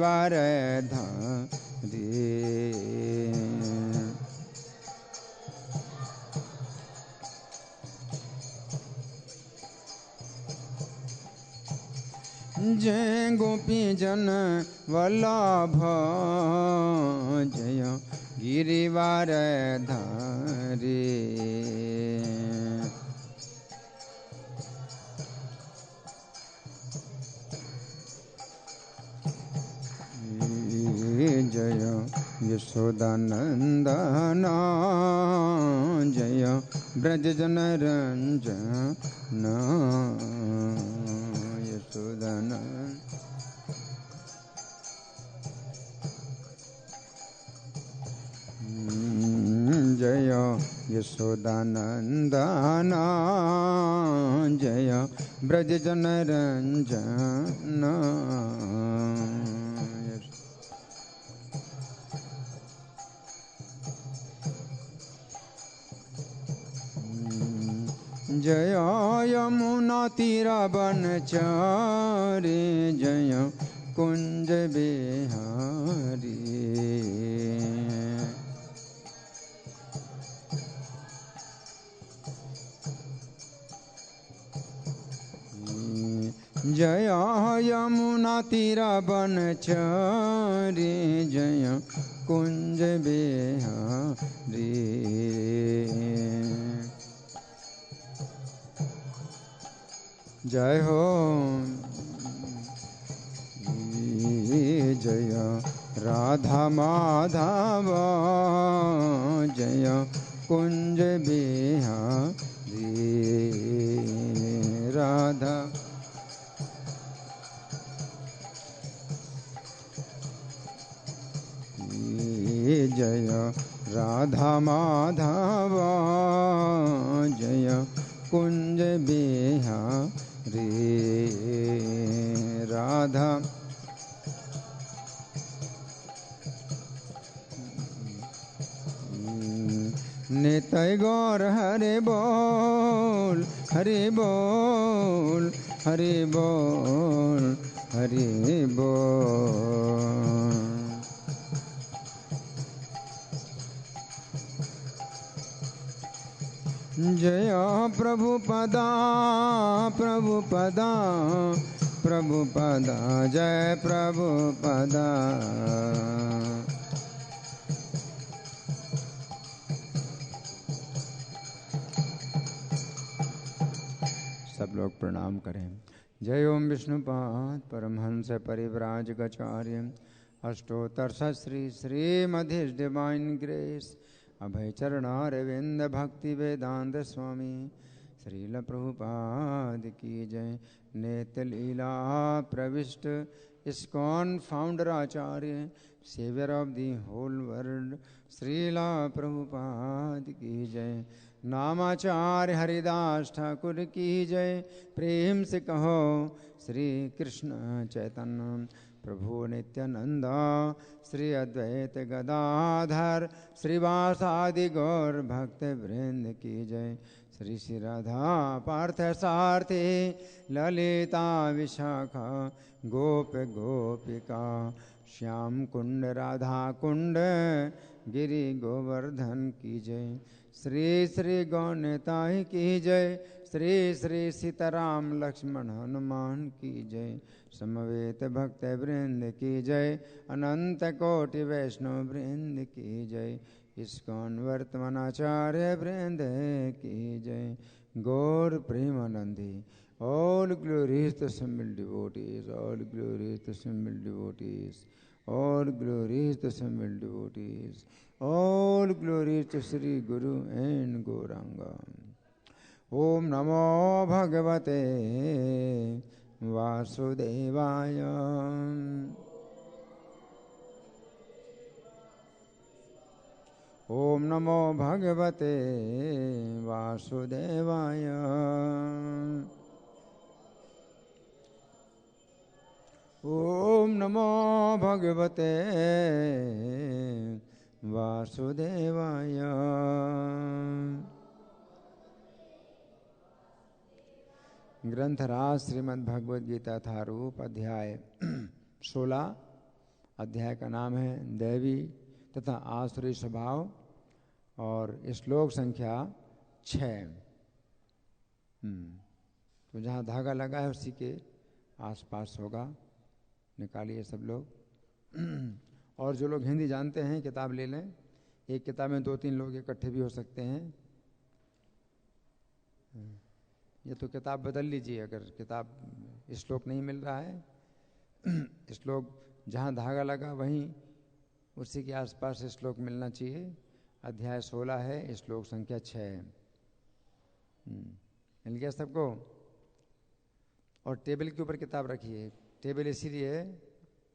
गिरिवारधारी। जय गोपी जन वल्लभ जय गिरिवारधारी। जय यशोदानंदन जय ब्रज जन रंजन यशोदानंद। जय यशोदानंदन जय ब्रज जन रंजन। जय यमुना तीरवनचारी जय कुंज बिहारी। जय यमुना तीरवनचारी जय कुंज बिहारी। जय हो जय राधा माधव जय कुंज बिहारी। राधा जय राधा माधव जय कुंज बिहारी। राधा निताय गौर हरे बोल हरे बोल हरे बोल हरे बोल। जय प्रभुपदा प्रभुपदा प्रभुपदा जय प्रभुपदा। सब लोग प्रणाम करें। जय ओम विष्णुपाद परमहंस परिव्राजकाचार्य अष्टोत्तर श्री श्रीमद् डिवाइन ग्रेस अभय चरणारविंद भक्ति वेदांत स्वामी श्रील प्रभुपाद की जय। नेत लीला प्रविष्ट ISKCON founder acharya saviour of the whole world Srila Prabhupada की जय। नामाचार्य हरिदास ठाकुर की जय। प्रेम से कहो श्री कृष्ण चैतन्य प्रभु नित्यानंद श्री अद्वैत गदाधर श्रीवासादि गौर भक्त वृंद की जय। श्री श्री राधा पार्थ सारथी ललिता विशाखा गोप गोपिका श्याम कुंड राधा कुंड गिरि गोवर्धन की जय। श्री श्री गौनिताय की जय। श्री श्री सीताराम लक्ष्मण हनुमान की जय। समवेत भक्त वृंद की जय। अनंत कोटि वैष्णव वृंद की जय। इस्कॉन वर्तमानाचार्य वृंद की जय। गौर Premanandi all glories to simple devotees, all glories to simple devotees, all glories to simple devotees, all glories to Sri Guru and Gauranga. Om Namo Bhagavate Vasudevaya. Om Namo Bhagavate Vasudevaya. Om Namo Bhagavate Vasudevaya. ग्रंथराज Shrimad Bhagavad Gita था रूप अध्याय 16 अध्याय का नाम है दैवी तथा आसुरी स्वभाव और श्लोक संख्या 6। तो जहाँ धागा लगा है उसी के आसपास होगा, निकालिए सब लोग। और जो लोग हिंदी जानते हैं किताब ले लें, एक किताब में 2-3 लोग इकट्ठे भी हो सकते हैं। ये तो किताब बदल लीजिए, अगर किताब श्लोक नहीं मिल रहा है श्लोक जहाँ धागा लगा वहीं उसी के आसपास श्लोक मिलना चाहिए। अध्याय 16 है, श्लोक संख्या 6। मिल गया सबको? और टेबल के ऊपर किताब रखिए, टेबल इसीलिए है,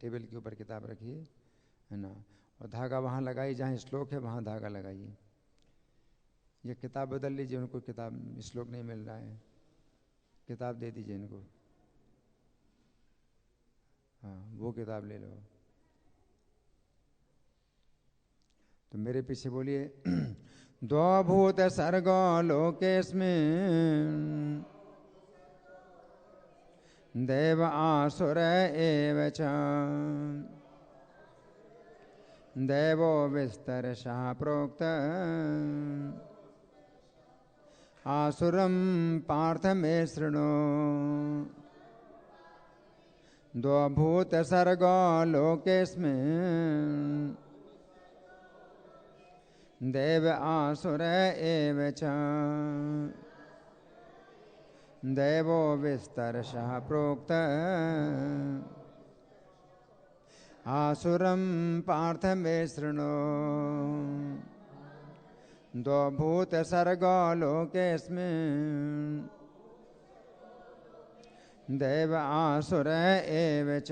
टेबल के ऊपर किताब रखिए, है ना। और धागा वहाँ लगाइए जहाँ श्लोक है, वहाँ धागा लगाइए। ये किताब बदल लीजिए, उनको किताब श्लोक नहीं मिल रहा है, किताब दे दीजिए इनको। हाँ, वो किताब ले लो। तो मेरे पीछे बोलिए द्वभूत सर्गो लोकेस्मिन् देव आसुर एव च देवो विस्तरशः प्रोक्त आसुरं पार्थ मे शृणु। द्वभूत सर्गो लोकेस्मिन् देव आसुर एव च देवो विस्तरशः प्रोक्त आसुरं पार्थ मे शृणु। द्वभूत सर्गो लोकेस्मिन् देव आसुर एव च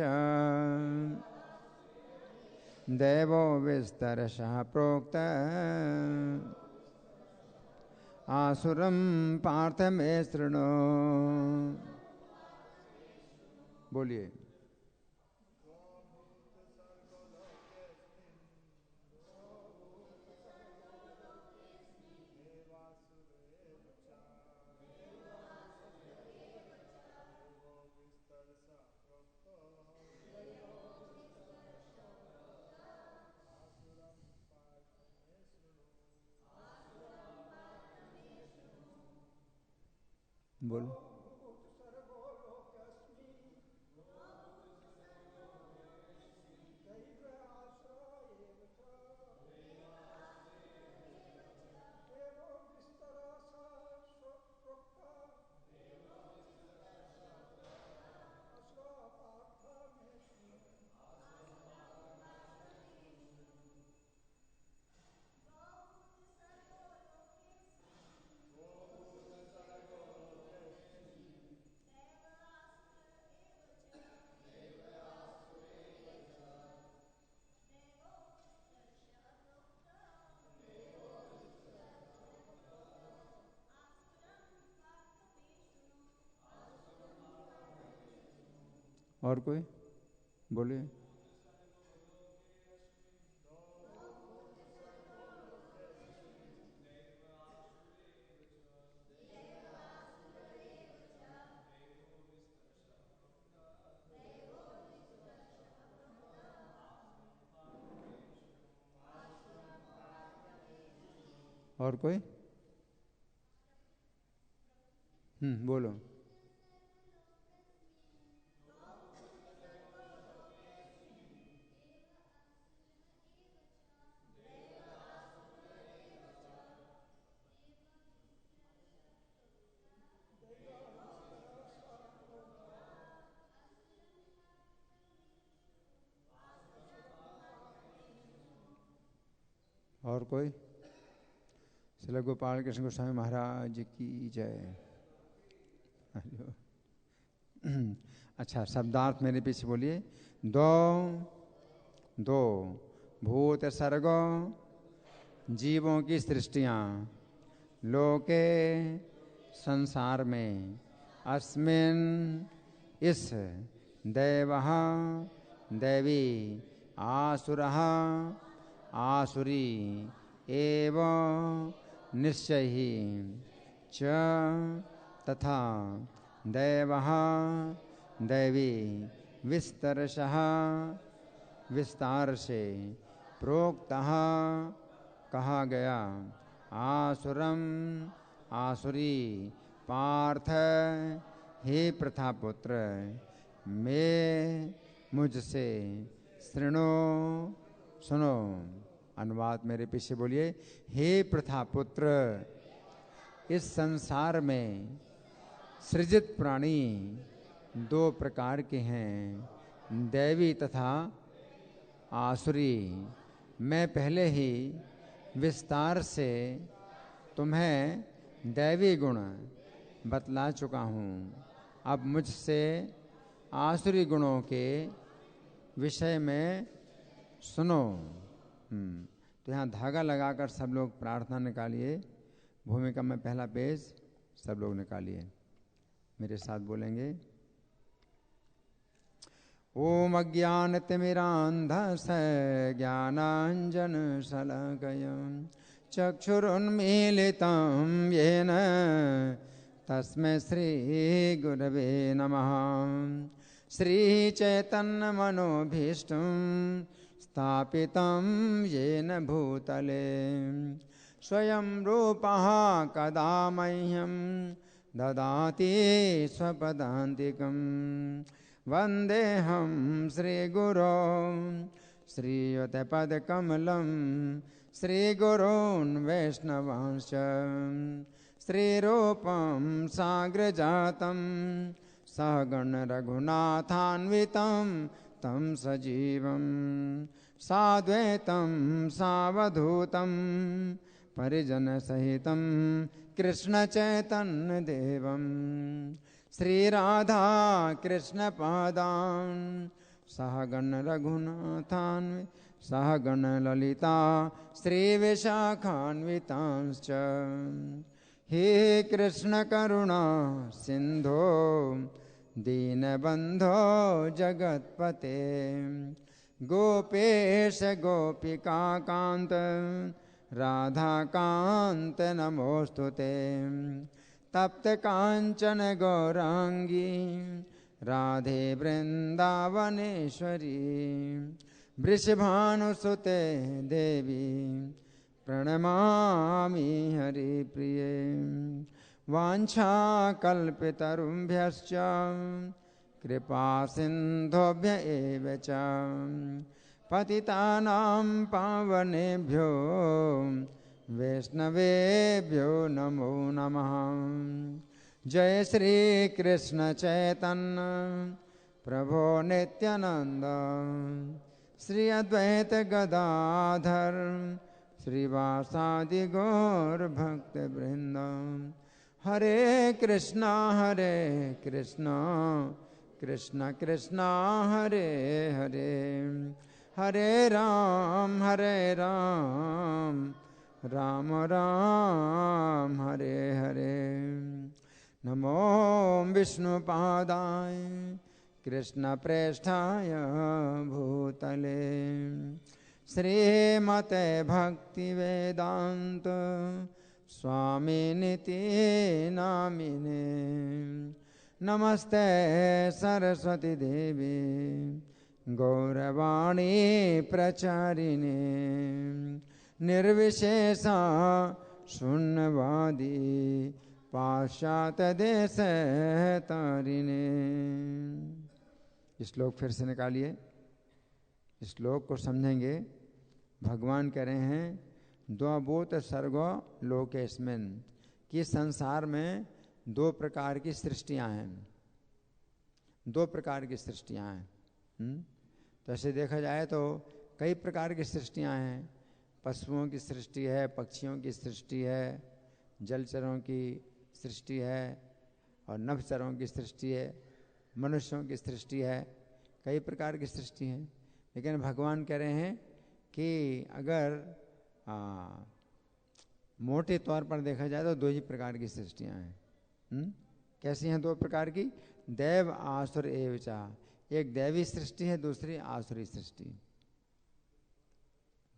देवो विस्तरशः प्रोक्त आसुरं पार्थ मे शृणु। बोलिए बोलो। और कोई बोलिए। और कोई? बोलो। और कोई? श्री गोपाल कृष्ण गोस्वामी महाराज की जय। अच्छा, शब्दार्थ मेरे पीछे बोलिए। दो दो भूत सर्गो जीवों की सृष्टियाँ लोके संसार में अस्मिन इस देवः देवी आसुरः आसुरी एवं निश्चय ही च तथा देवः देवी विस्तरशः विस्तार से प्रोक्तः कहा गया। आसुरम आसुरी पार्थ हे प्रथापुत्र मैं मुझसे शृणो सुनो। अनुवाद मेरे पीछे बोलिए। हे प्रथापुत्र इस संसार में सृजित प्राणी दो प्रकार के हैं, दैवी तथा आसुरी। मैं पहले ही विस्तार से तुम्हें दैवी गुण बतला चुका हूँ। अब मुझसे आसुरी गुणों के विषय में सुनो। तो यहाँ धागा लगाकर सब लोग प्रार्थना निकालिए। भूमिका में पहला पेज सब लोग निकालिए, मेरे साथ बोलेंगे। ओम अज्ञानतिमिरान्धस्य ज्ञानाञ्जनशलाकया चक्षुरुन्मीलितं येन तस्मै श्रीगुरवे नमः। श्रीचैतन्यमनोभीष्टं स्थापितं येन भूतले स्वयं रूपः कदा मह्यं ददाति स्वपदान्तिकम्। वन्देऽहं श्रीगुरो श्रीयुतपदकमलं श्रीगुरून् वैष्णवांश्च श्रीरूपं साग्रजातं सहगण रघुनाथान्वितं तं सजीवं साद्वैतं सावधूतं परिजनसहितं कृष्णचैतन्यदेवं श्रीराधा कृष्णपादान् सहगण रघुनाथान् सहगण ललिता श्रीविशाखान्वितांश्च। हे कृष्ण करुणा सिंधो दीनबंधो जगत्पते गोपेश गोपिका कांत राधा कांत नमोस्तुते। तप्त कांचन गौरांगी राधे वृंदावनेश्वरी वृषभानुसुते देवी प्रणमामि हरिप्रिये। वाञ्छाकल्पतरुभ्यश्च कृपा सिन्धुभ्य एव च पतितानां पावनेभ्यो वैष्णवेभ्यो नमो नमः। जय श्री कृष्ण चैतन्य प्रभो नित्यानंद श्री अद्वैत गदाधर श्रीवासादि गौर भक्त वृंद। हरे कृष्णा कृष्ण कृष्णा हरे हरे हरे राम राम राम हरे हरे। नमो विष्णुपादाय कृष्ण प्रेष्ठाय भूतले श्रीमते भक्ति वेदांत स्वामिनिति नामिने। नमस्ते सरस्वती देवी गौरवाणी प्रचारिणे निर्विशेषा शून्यवादी पाश्चात्य देश तारिणे। श्लोक फिर से निकालिए। श्लोक को समझेंगे। भगवान कह रहे हैं द्वभूत सर्गो लोकेस्मिन् कि संसार में दो प्रकार की सृष्टियां हैं। दो प्रकार की सृष्टियां हैं। तो ऐसे देखा जाए तो कई प्रकार की सृष्टियां हैं। पशुओं की सृष्टि है, पक्षियों की सृष्टि है, जलचरों की सृष्टि है और नभचरों की सृष्टि है, मनुष्यों की सृष्टि है। कई प्रकार की सृष्टि है। लेकिन भगवान कह रहे हैं कि अगर मोटे तौर पर देखा जाए तो दो ही प्रकार की सृष्टियां हैं। कैसी हैं दो प्रकार की? देव आसुर एवचा। एक दैवी सृष्टि है, दूसरी आसुरी सृष्टि।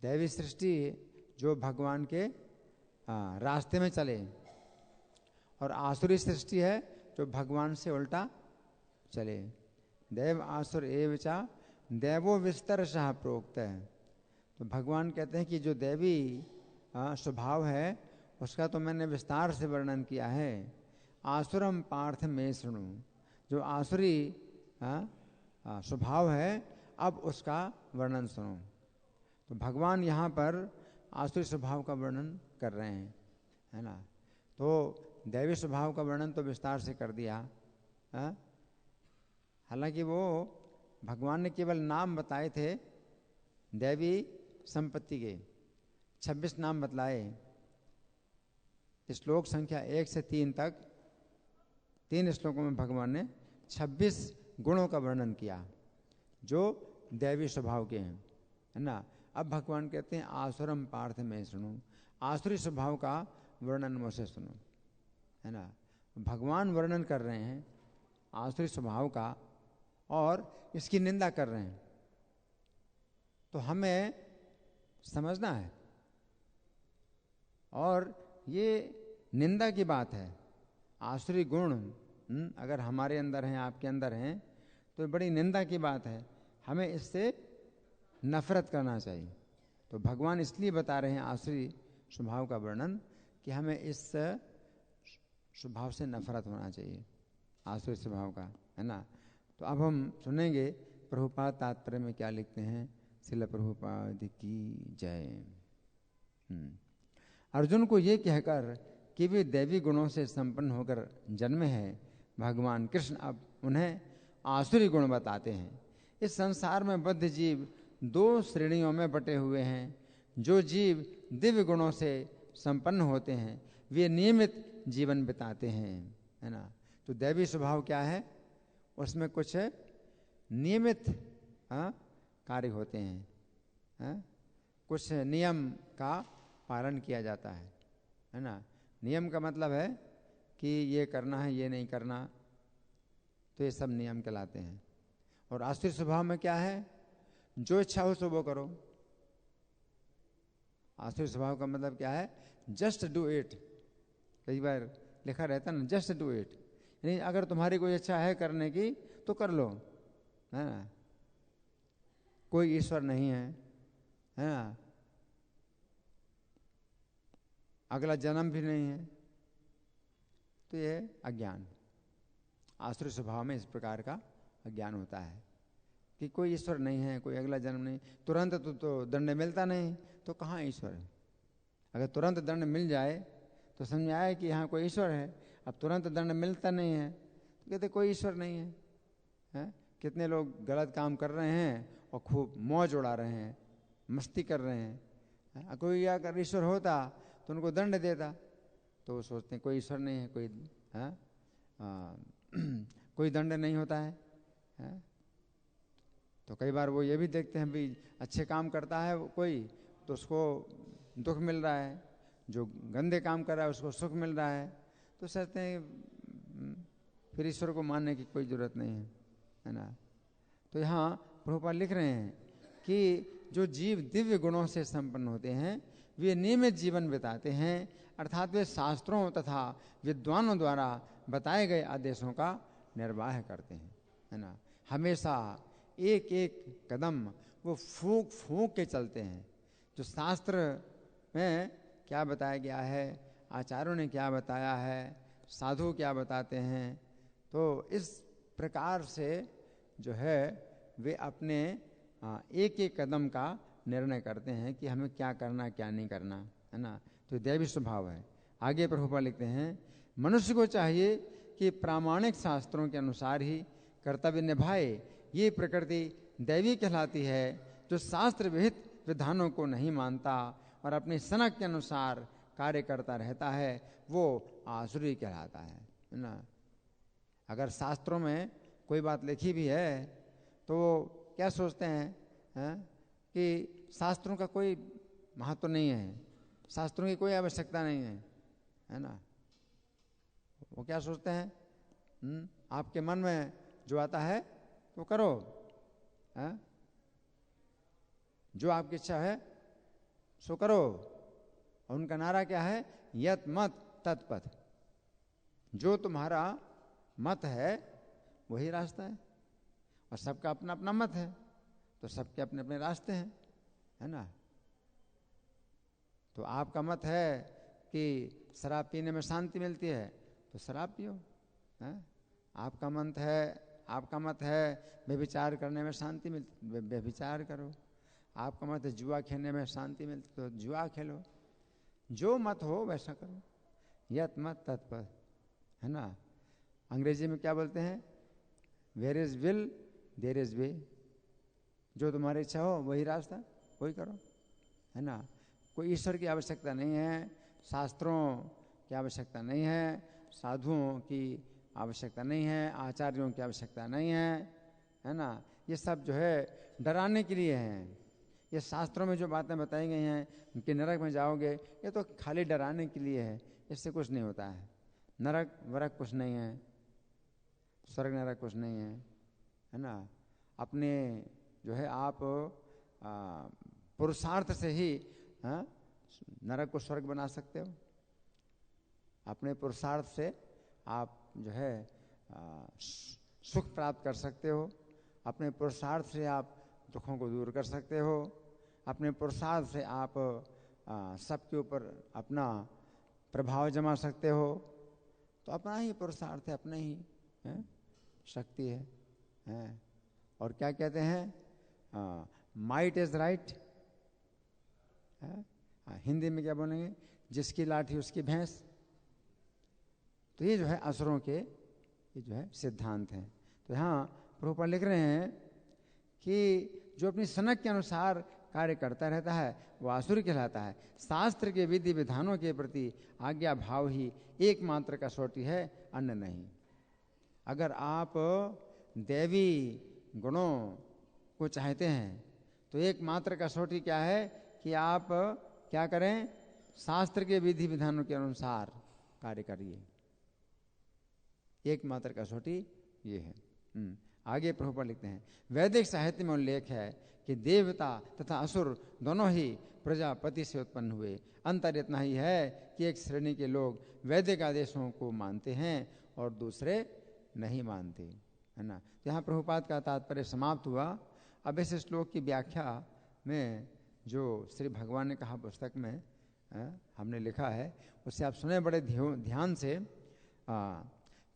दैवी सृष्टि जो भगवान के रास्ते में चले और आसुरी सृष्टि है जो भगवान से उल्टा चले। देव आसुर एवचा दैवो विस्तर शाह प्रोक्त है। तो भगवान कहते हैं कि जो दैवी स्वभाव है उसका तो मैंने विस्तार से वर्णन किया है। आसुरम पार्थ में सुनु, जो आसुरी स्वभाव है अब उसका वर्णन सुनो। तो भगवान यहाँ पर आसुरी स्वभाव का वर्णन कर रहे हैं, है ना। तो दैवी स्वभाव का वर्णन तो विस्तार से कर दिया। हालांकि वो भगवान ने केवल नाम बताए थे दैवी संपत्ति के, 26 नाम बतलाए। श्लोक संख्या 1 से 3 तक 3 श्लोकों में भगवान ने 26 गुणों का वर्णन किया जो दैवी स्वभाव के हैं, है ना। अब भगवान कहते हैं आसुरम पार्थ में सुनो, आसुरी स्वभाव का वर्णन मुझसे सुनो, है ना। भगवान वर्णन कर रहे हैं आसुरी स्वभाव का और इसकी निंदा कर रहे हैं। तो हमें समझना है, और ये निंदा की बात है। आसुरी गुण अगर हमारे अंदर हैं, आपके अंदर हैं, तो बड़ी निंदा की बात है। हमें इससे नफरत करना चाहिए। तो भगवान इसलिए बता रहे हैं आसुरी स्वभाव का वर्णन कि हमें इस स्वभाव से नफरत होना चाहिए, आसुरी स्वभाव का, है ना। तो अब हम सुनेंगे प्रभुपाद तात्पर्य में क्या लिखते हैं। श्रील प्रभुपाद की जय। अर्जुन को ये कहकर कि वे दैवी गुणों से संपन्न होकर जन्मे हैं, भगवान कृष्ण अब उन्हें आसुरी गुण बताते हैं। इस संसार में बद्ध जीव 2 श्रेणियों में बटे हुए हैं। जो जीव दिव्य गुणों से संपन्न होते हैं वे नियमित जीवन बिताते हैं, है ना। तो दैवी स्वभाव क्या है, उसमें कुछ नियमित कार्य होते हैं, कुछ नियम का पालन किया जाता है ना। नियम का मतलब है कि ये करना है, ये नहीं करना, तो ये सब नियम कहलाते हैं। और आसुरी स्वभाव में क्या है, जो इच्छा हो सो वो करो। आसुरी स्वभाव का मतलब क्या है, जस्ट डू इट। कई बार लिखा रहता है ना, जस्ट डू इट, यानी अगर तुम्हारी कोई इच्छा है करने की तो कर लो, है ना। कोई ईश्वर नहीं है ना, अगला जन्म भी नहीं है, तो ये अज्ञान। आसुरी स्वभाव में इस प्रकार का अज्ञान होता है कि कोई ईश्वर नहीं है, कोई अगला जन्म नहीं। तुरंत तो दंड मिलता नहीं, तो कहाँ ईश्वर है। अगर तुरंत दंड मिल जाए तो समझ आए कि यहाँ कोई ईश्वर है। अब तुरंत दंड मिलता नहीं है तो कहते कोई ईश्वर नहीं है। कितने लोग गलत काम कर रहे हैं और खूब मौज उड़ा रहे हैं, मस्ती कर रहे हैं। कोई अगर ईश्वर होता तो उनको दंड देता, तो वो सोचते हैं कोई ईश्वर नहीं है, कोई दंड नहीं होता है। तो कई बार वो ये भी देखते हैं भी अच्छे काम करता है कोई तो उसको दुख मिल रहा है, जो गंदे काम कर रहा है उसको सुख मिल रहा है। तो सोचते हैं फिर ईश्वर को मानने की कोई जरूरत नहीं है ना। तो यहाँ प्रभुपाद लिख रहे हैं कि जो जीव दिव्य गुणों से संपन्न होते हैं वे नियमित जीवन बिताते हैं, अर्थात वे शास्त्रों तथा विद्वानों द्वारा बताए गए आदेशों का निर्वाह करते हैं, है ना। हमेशा एक एक कदम वो फूंक फूंक के चलते हैं। जो शास्त्र में क्या बताया गया है, आचार्यों ने क्या बताया है, साधु क्या बताते हैं, तो इस प्रकार से जो है वे अपने एक एक कदम का निर्णय करते हैं कि हमें क्या करना क्या नहीं करना, है ना। तो दैवी स्वभाव है। आगे प्रभुपाद लिखते हैं मनुष्य को चाहिए कि प्रामाणिक शास्त्रों के अनुसार ही कर्तव्य निभाए। ये प्रकृति दैवी कहलाती है। जो शास्त्र विहित विधानों को नहीं मानता और अपनी सनक के अनुसार कार्य करता रहता है वो आसुरी कहलाता है ना। अगर शास्त्रों में कोई बात लिखी भी है तो क्या सोचते हैं कि शास्त्रों का कोई महत्व नहीं है, शास्त्रों की कोई आवश्यकता नहीं है ना। वो क्या सोचते हैं, आपके मन में जो आता है तो करो, जो आपकी इच्छा है सो करो। और उनका नारा क्या है, यत मत तत्पथ। जो तुम्हारा मत है वही रास्ता है, और सबका अपना अपना मत है। तो सबके अपने अपने रास्ते हैं, है ना। तो आपका मत है कि शराब पीने में शांति मिलती है तो शराब पियो, है। आपका मत है व्यभिचार करने में शांति मिलती, व्यभिचार करो। आपका मत है जुआ खेलने में शांति मिलती तो जुआ खेलो। जो मत हो वैसा करो, यत मत तत्पर, है ना। अंग्रेजी में क्या बोलते हैं, where is will there is way. जो तुम्हारी इच्छा हो वही रास्ता, वही करो, है ना। कोई ईश्वर की आवश्यकता नहीं है, शास्त्रों की आवश्यकता नहीं है, साधुओं की आवश्यकता नहीं है, आचार्यों की आवश्यकता नहीं है ना। ये सब जो है डराने के लिए हैं। ये शास्त्रों में जो बातें बताई गई हैं कि नरक में जाओगे, ये तो खाली डराने के लिए है, इससे कुछ नहीं होता है। नरक वरक कुछ नहीं है, स्वर्ग नरक कुछ नहीं है ना। अपने जो है आप पुरुषार्थ से ही नरक को स्वर्ग बना सकते हो। अपने पुरुषार्थ से आप जो है सुख प्राप्त कर सकते हो। अपने पुरुषार्थ से आप दुखों को दूर कर सकते हो। अपने पुरुषार्थ से आप सबके ऊपर अपना प्रभाव जमा सकते हो। तो अपना ही पुरुषार्थ है, अपना ही शक्ति है। और क्या कहते हैं, माइट इज राइट, हिंदी में क्या बोलेंगे, जिसकी लाठी उसकी भैंस। तो ये जो है असुरों के ये जो है सिद्धांत हैं। तो यहाँ प्रभुपाद लिख रहे हैं कि जो अपनी सनक के अनुसार कार्य करता रहता है वो आसुरी कहलाता है। शास्त्र के विधि विधानों के प्रति आज्ञा भाव ही एकमात्र कसौटी है, अन्य नहीं। अगर आप दैवी गुणों को चाहते हैं तो एकमात्र कसौटी क्या है कि आप क्या करें, शास्त्र के विधि विधानों के अनुसार कार्य करिए। एकमात्र कसौटी ये है। आगे प्रभुपाद लिखते हैं, वैदिक साहित्य में उल्लेख है कि देवता तथा असुर दोनों ही प्रजापति से उत्पन्न हुए। अंतर इतना ही है कि एक श्रेणी के लोग वैदिक आदेशों को मानते हैं और दूसरे नहीं मानते, है ना। यहाँ प्रभुपाद का तात्पर्य समाप्त हुआ। अब इस श्लोक की व्याख्या में जो श्री भगवान ने कहा पुस्तक में हमने लिखा है, उससे आप सुने बड़े ध्यान से।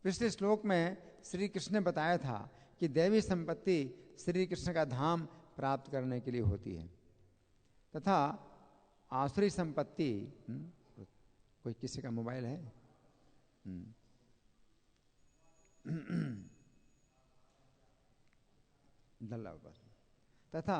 पिछले श्लोक में श्री कृष्ण ने बताया था कि दैवी संपत्ति श्री कृष्ण का धाम प्राप्त करने के लिए होती है तथा आसुरी संपत्ति कोई किसी का मोबाइल है तथा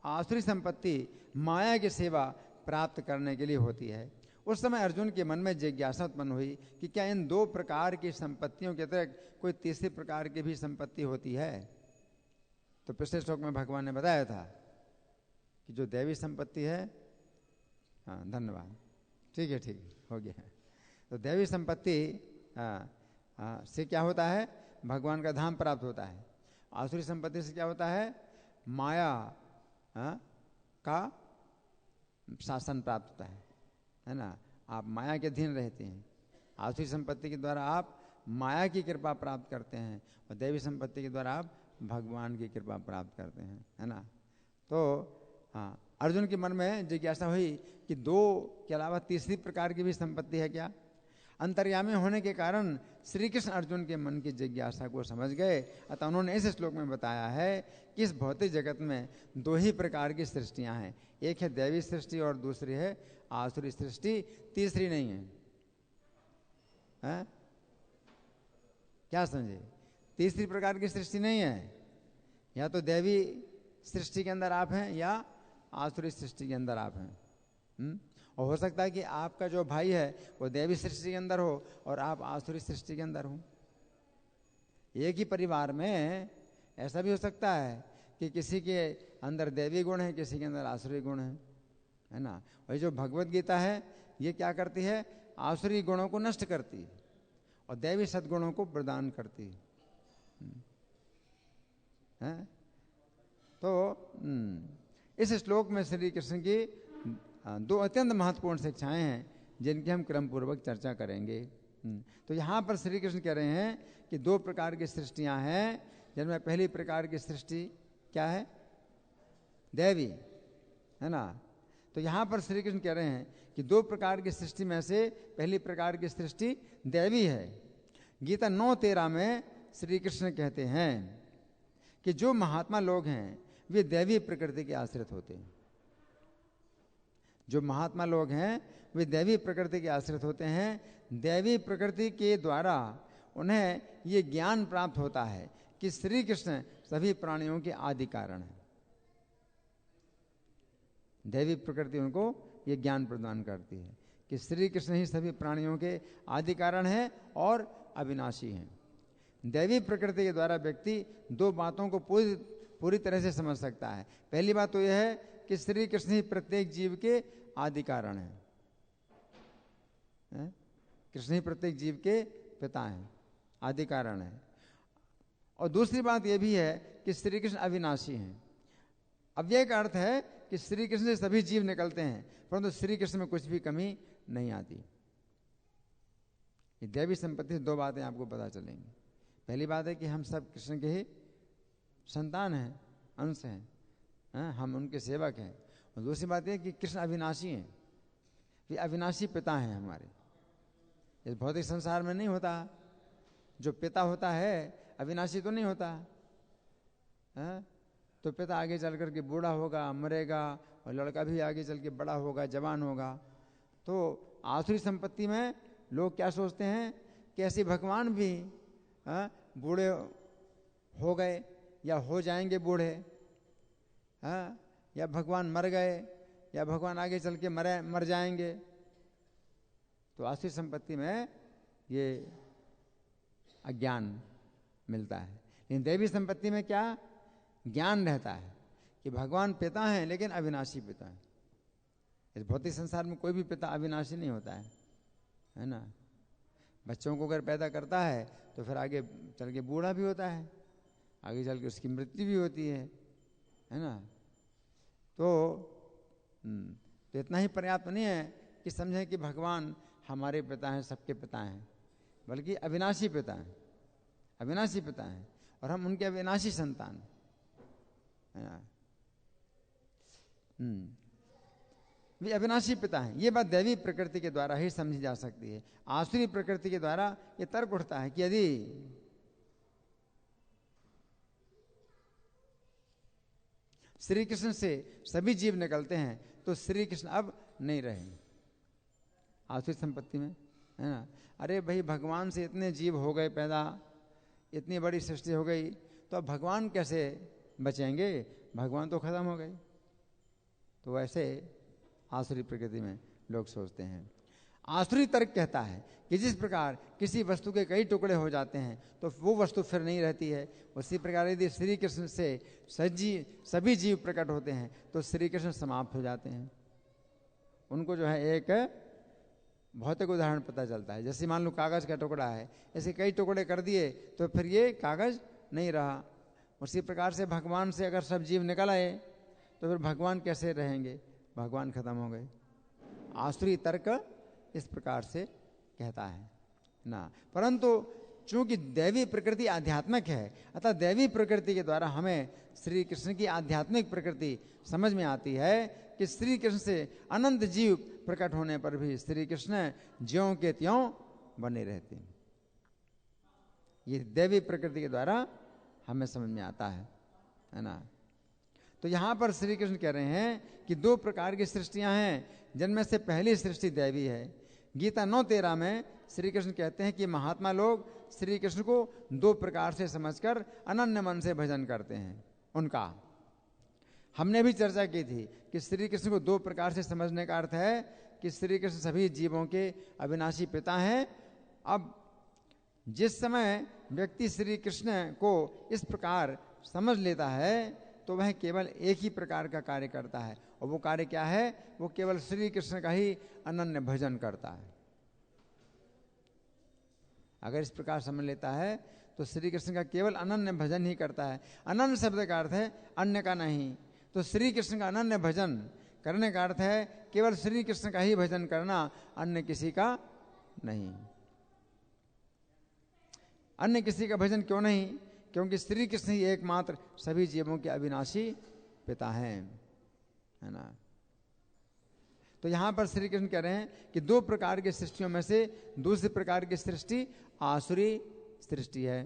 आसुरी संपत्ति माया की सेवा प्राप्त करने के लिए होती है। उस समय अर्जुन के मन में जिज्ञासा उत्पन्न हुई कि क्या इन दो प्रकार की संपत्तियों के अतिरिक्त कोई तीसरी प्रकार की भी संपत्ति होती है। तो पिछले श्लोक में भगवान ने बताया था कि जो दैवी संपत्ति है, हाँ धन्यवाद, ठीक है हो गया। तो दैवी संपत्ति से क्या होता है, भगवान का धाम प्राप्त होता है। आसुरी संपत्ति से क्या होता है, माया का शासन प्राप्त होता है ना। आप माया के अधीन रहते हैं। आसुरी संपत्ति के द्वारा आप माया की कृपा प्राप्त करते हैं और दैवी संपत्ति के द्वारा आप भगवान की कृपा प्राप्त करते हैं, है ना। तो हाँ, अर्जुन के मन में जिज्ञासा हुई कि दो के अलावा तीसरी प्रकार की भी संपत्ति है क्या। अंतर्यामी होने के कारण श्री कृष्ण अर्जुन के मन की जिज्ञासा को समझ गए। अतः उन्होंने इस श्लोक में बताया है कि इस भौतिक जगत में दो ही प्रकार की सृष्टियां हैं, एक है दैवी सृष्टि और दूसरी है आसुरी सृष्टि, तीसरी नहीं है, है? क्या समझे, तीसरी प्रकार की सृष्टि नहीं है। या तो दैवी सृष्टि के अंदर आप हैं या आसुरी सृष्टि के अंदर आप हैं। और हो सकता है कि आपका जो भाई है वो दैवी सृष्टि के अंदर हो और आप आसुरी सृष्टि के अंदर हो। एक ही परिवार में ऐसा भी हो सकता है कि किसी के अंदर दैवी गुण है, किसी के अंदर आसुरी गुण है ना। वही जो भगवत गीता है ये क्या करती है, आसुरी गुणों को नष्ट करती है और दैवी सद्गुणों को प्रदान करती है। तो इस श्लोक में श्री कृष्ण की दो अत्यंत महत्वपूर्ण शिक्षाएं हैं जिनकी हम क्रम पूर्वक चर्चा करेंगे। तो यहाँ पर श्री कृष्ण कह रहे हैं कि दो प्रकार की सृष्टियां हैं, जिनमें पहली प्रकार की सृष्टि क्या है, दैवी, है ना। तो यहाँ पर श्री कृष्ण कह रहे हैं कि दो प्रकार की सृष्टि में से पहली प्रकार की सृष्टि दैवी है। गीता 9:13 में श्री कृष्ण कहते हैं कि जो महात्मा लोग हैं वे दैवी प्रकृति के आश्रित होते हैं। जो महात्मा लोग हैं वे दैवी प्रकृति के आश्रित होते हैं। दैवी प्रकृति के द्वारा उन्हें ये ज्ञान प्राप्त होता है कि श्री कृष्ण सभी प्राणियों के आदि कारण हैं। दैवी प्रकृति उनको ये ज्ञान प्रदान करती है कि श्री कृष्ण ही सभी प्राणियों के आदि कारण हैं और अविनाशी हैं। दैवी प्रकृति के द्वारा व्यक्ति दो बातों को पूरी तरह से समझ सकता है। पहली बात तो यह है कि श्री कृष्ण ही प्रत्येक जीव के आदि कारण हैं। कृष्ण ही प्रत्येक जीव के पिता हैं, आदि कारण है। और दूसरी बात यह भी है कि श्री कृष्ण अविनाशी हैं। अव्यय का अर्थ है कि श्री कृष्ण से सभी जीव निकलते हैं, परंतु श्री कृष्ण में कुछ भी कमी नहीं आती। ये दैवी संपत्ति से दो बातें आपको पता चलेंगी। पहली बात है कि हम सब कृष्ण के ही संतान हैं, अंश हैं, हम उनके सेवक हैं। और दूसरी बात यह कि कृष्ण अविनाशी हैं, ये अविनाशी पिता हैं हमारे। इस भौतिक संसार में नहीं होता, जो पिता होता है अविनाशी तो नहीं होता है। तो पिता आगे चल कर के बूढ़ा होगा, मरेगा, और लड़का भी आगे चल के बड़ा होगा, जवान होगा। तो आसुरी संपत्ति में लोग क्या सोचते हैं कि ऐसे भगवान भी बूढ़े हो गए या हो जाएंगे बूढ़े, या भगवान मर गए या भगवान आगे चल के मर जाएंगे। तो आसुरी संपत्ति में ये अज्ञान मिलता है। लेकिन दैवी संपत्ति में क्या ज्ञान रहता है कि भगवान पिता हैं लेकिन अविनाशी पिता है। इस भौतिक संसार में कोई भी पिता अविनाशी नहीं होता है ना। बच्चों को अगर पैदा करता है तो फिर आगे चल के बूढ़ा भी होता है, आगे चल के उसकी मृत्यु भी होती है ना। तो इतना ही पर्याप्त नहीं है कि समझें कि भगवान हमारे पिता हैं, सबके पिता हैं, बल्कि अविनाशी पिता हैं, अविनाशी पिता हैं और हम उनके अविनाशी संतान हैं। वे अविनाशी पिता हैं। ये बात दैवी प्रकृति के द्वारा ही समझी जा सकती है। आसुरी प्रकृति के द्वारा ये तर्क उठता है कि यदि श्री कृष्ण से सभी जीव निकलते हैं तो श्री कृष्ण अब नहीं रहे आसुरी संपत्ति में, है ना। अरे भाई, भगवान से इतने जीव हो गए पैदा, इतनी बड़ी सृष्टि हो गई, तो अब भगवान कैसे बचेंगे? भगवान तो खत्म हो गए। तो ऐसे आसुरी प्रकृति में लोग सोचते हैं। आसुरी तर्क कहता है कि जिस प्रकार किसी वस्तु के कई टुकड़े हो जाते हैं तो वो वस्तु फिर नहीं रहती है, उसी प्रकार यदि श्री कृष्ण से सभी जीव प्रकट होते हैं तो श्री कृष्ण समाप्त हो जाते हैं। उनको जो है एक भौतिक उदाहरण पता चलता है। जैसे मान लो कागज का टुकड़ा है, ऐसे कई टुकड़े कर दिए तो फिर ये कागज नहीं रहा। उसी प्रकार से भगवान से अगर सब जीव निकल आए तो फिर भगवान कैसे रहेंगे? भगवान खत्म हो गए। आसुरी तर्क इस प्रकार से कहता है ना। परंतु चूंकि दैवी प्रकृति आध्यात्मिक है, अतः दैवी प्रकृति के द्वारा हमें श्री कृष्ण की आध्यात्मिक प्रकृति समझ में आती है कि श्री कृष्ण से अनंत जीव प्रकट होने पर भी श्री कृष्ण ज्यों के त्यों बने रहते हैं। ये दैवी प्रकृति के द्वारा हमें समझ में आता है ना। तो यहां पर श्री कृष्ण कह रहे हैं कि दो प्रकार की सृष्टियां हैं, जिनमें से पहली सृष्टि दैवी है। गीता 9:13 में श्री कृष्ण कहते हैं कि महात्मा लोग श्री कृष्ण को दो प्रकार से समझकर अनन्य मन से भजन करते हैं उनका। हमने भी चर्चा की थी कि श्री कृष्ण को दो प्रकार से समझने का अर्थ है कि श्री कृष्ण सभी जीवों के अविनाशी पिता हैं। अब जिस समय व्यक्ति श्री कृष्ण को इस प्रकार समझ लेता है तो वह केवल एक ही प्रकार का कार्य करता है, और वो कार्य क्या है? वो केवल श्री कृष्ण का ही अनन्य भजन करता है। अगर इस प्रकार समझ लेता है तो श्री कृष्ण का केवल अनन्य भजन ही करता है। अनन्य शब्द का अर्थ है अन्य का नहीं। तो श्री कृष्ण का अनन्य भजन करने का अर्थ है केवल श्री कृष्ण का ही भजन करना, अन्य किसी का नहीं। अन्य किसी का भजन क्यों नहीं? क्योंकि श्री कृष्ण ही एकमात्र सभी जीवों के अविनाशी पिता हैं। है ना। तो यहां पर श्री कृष्ण कह रहे हैं कि दो प्रकार की सृष्टियों में से दूसरी प्रकार की सृष्टि आसुरी सृष्टि है।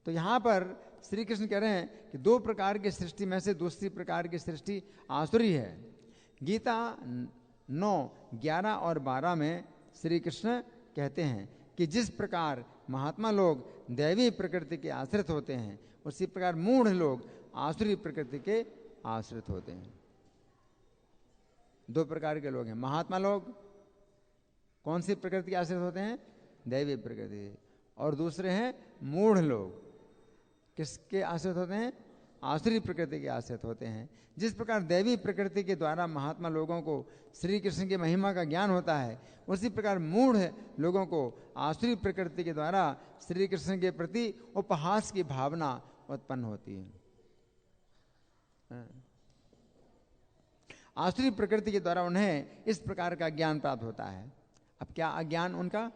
तो यहां पर श्री कृष्ण कह रहे हैं कि दो प्रकार की सृष्टि में से दूसरी प्रकार की सृष्टि आसुरी है। गीता 9, 11 और 12 में श्री कृष्ण कहते हैं कि जिस प्रकार महात्मा लोग दैवी प्रकृति के आश्रित होते हैं, उसी प्रकार मूढ़ लोग आसुरी प्रकृति के आश्रित होते हैं। दो प्रकार के लोग हैं। महात्मा लोग कौन सी प्रकृति के आश्रित होते हैं? दैवी प्रकृति। और दूसरे हैं मूढ़ लोग, किसके आश्रित होते हैं? आसुरी प्रकृति के आश्रित होते हैं। जिस प्रकार दैवी प्रकृति के द्वारा महात्मा लोगों को श्री कृष्ण की महिमा का ज्ञान होता है, उसी प्रकार मूढ़ लोगों को आसुरी प्रकृति के द्वारा श्री कृष्ण के प्रति उपहास की भावना उत्पन्न होती है। आसुरी प्रकृति के द्वारा उन्हें इस प्रकार का ज्ञान प्राप्त होता है। अब क्या अज्ञान उनका?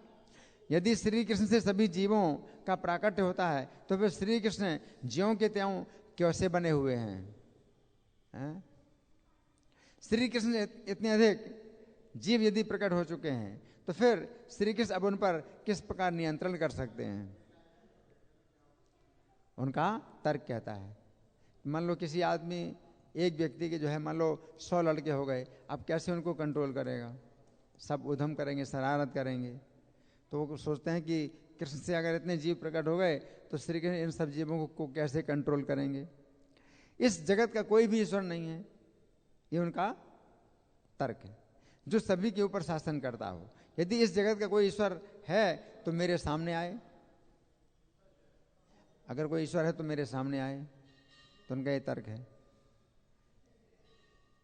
यदि श्री कृष्ण से सभी जीवों का प्राकट्य होता है तो फिर श्री कृष्ण ज्यों के त्यों कैसे बने हुए हैं? श्री कृष्ण इतने अधिक जीव यदि प्रकट हो चुके हैं तो फिर श्री कृष्ण अब उन पर किस प्रकार नियंत्रण कर सकते हैं? उनका तर्क कहता है। मान लो किसी आदमी, एक व्यक्ति के जो है मान लो 100 लड़के हो गए, अब कैसे उनको कंट्रोल करेगा? सब उधम करेंगे, शरारत करेंगे। तो वो सोचते हैं कि कृष्ण से अगर इतने जीव प्रकट हो गए तो श्री कृष्ण इन सब जीवों को कैसे कंट्रोल करेंगे? इस जगत का कोई भी ईश्वर नहीं है, ये उनका तर्क है, जो सभी के ऊपर शासन करता हो। यदि इस जगत का कोई ईश्वर है तो मेरे सामने आए, अगर कोई ईश्वर है तो मेरे सामने आए, तो उनका ये तर्क है।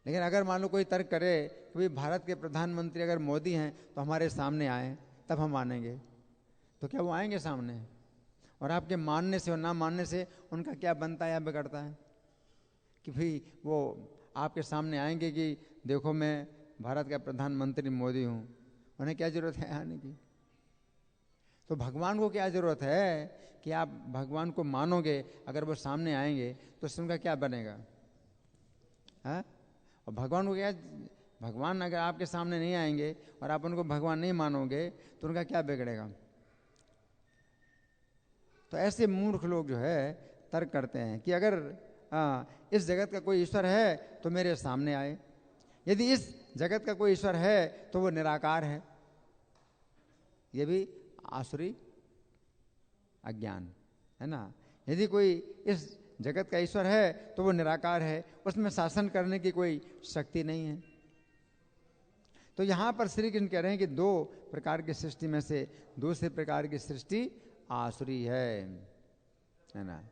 लेकिन अगर मान लो कोई तर्क करे कि भाई भारत के प्रधानमंत्री अगर मोदी हैं तो हमारे सामने आए तब हम मानेंगे, तो क्या वो आएंगे सामने? और आपके मानने से और ना मानने से उनका क्या बनता है या बिगड़ता है? कि भाई वो आपके सामने आएंगे कि देखो मैं भारत का प्रधानमंत्री मोदी हूँ, उन्हें क्या जरूरत है आने की? तो भगवान को क्या जरूरत है कि आप भगवान को मानोगे, अगर वो सामने आएंगे तो उससे उनका क्या बनेगा? हाँ? और भगवान को क्या, भगवान अगर आपके सामने नहीं आएंगे और आप उनको भगवान नहीं मानोगे तो उनका क्या बिगड़ेगा? तो ऐसे मूर्ख लोग जो है तर्क करते हैं कि अगर इस जगत का कोई ईश्वर है तो मेरे सामने आए, यदि इस जगत का कोई ईश्वर है तो वो निराकार है। ये भी आसुरी अज्ञान है ना। यदि कोई इस जगत का ईश्वर है तो वो निराकार है, उसमें शासन करने की कोई शक्ति नहीं है। तो यहां पर श्री कृष्ण कह रहे हैं कि दो प्रकार की सृष्टि में से दूसरे प्रकार की सृष्टि आसुरी है ना।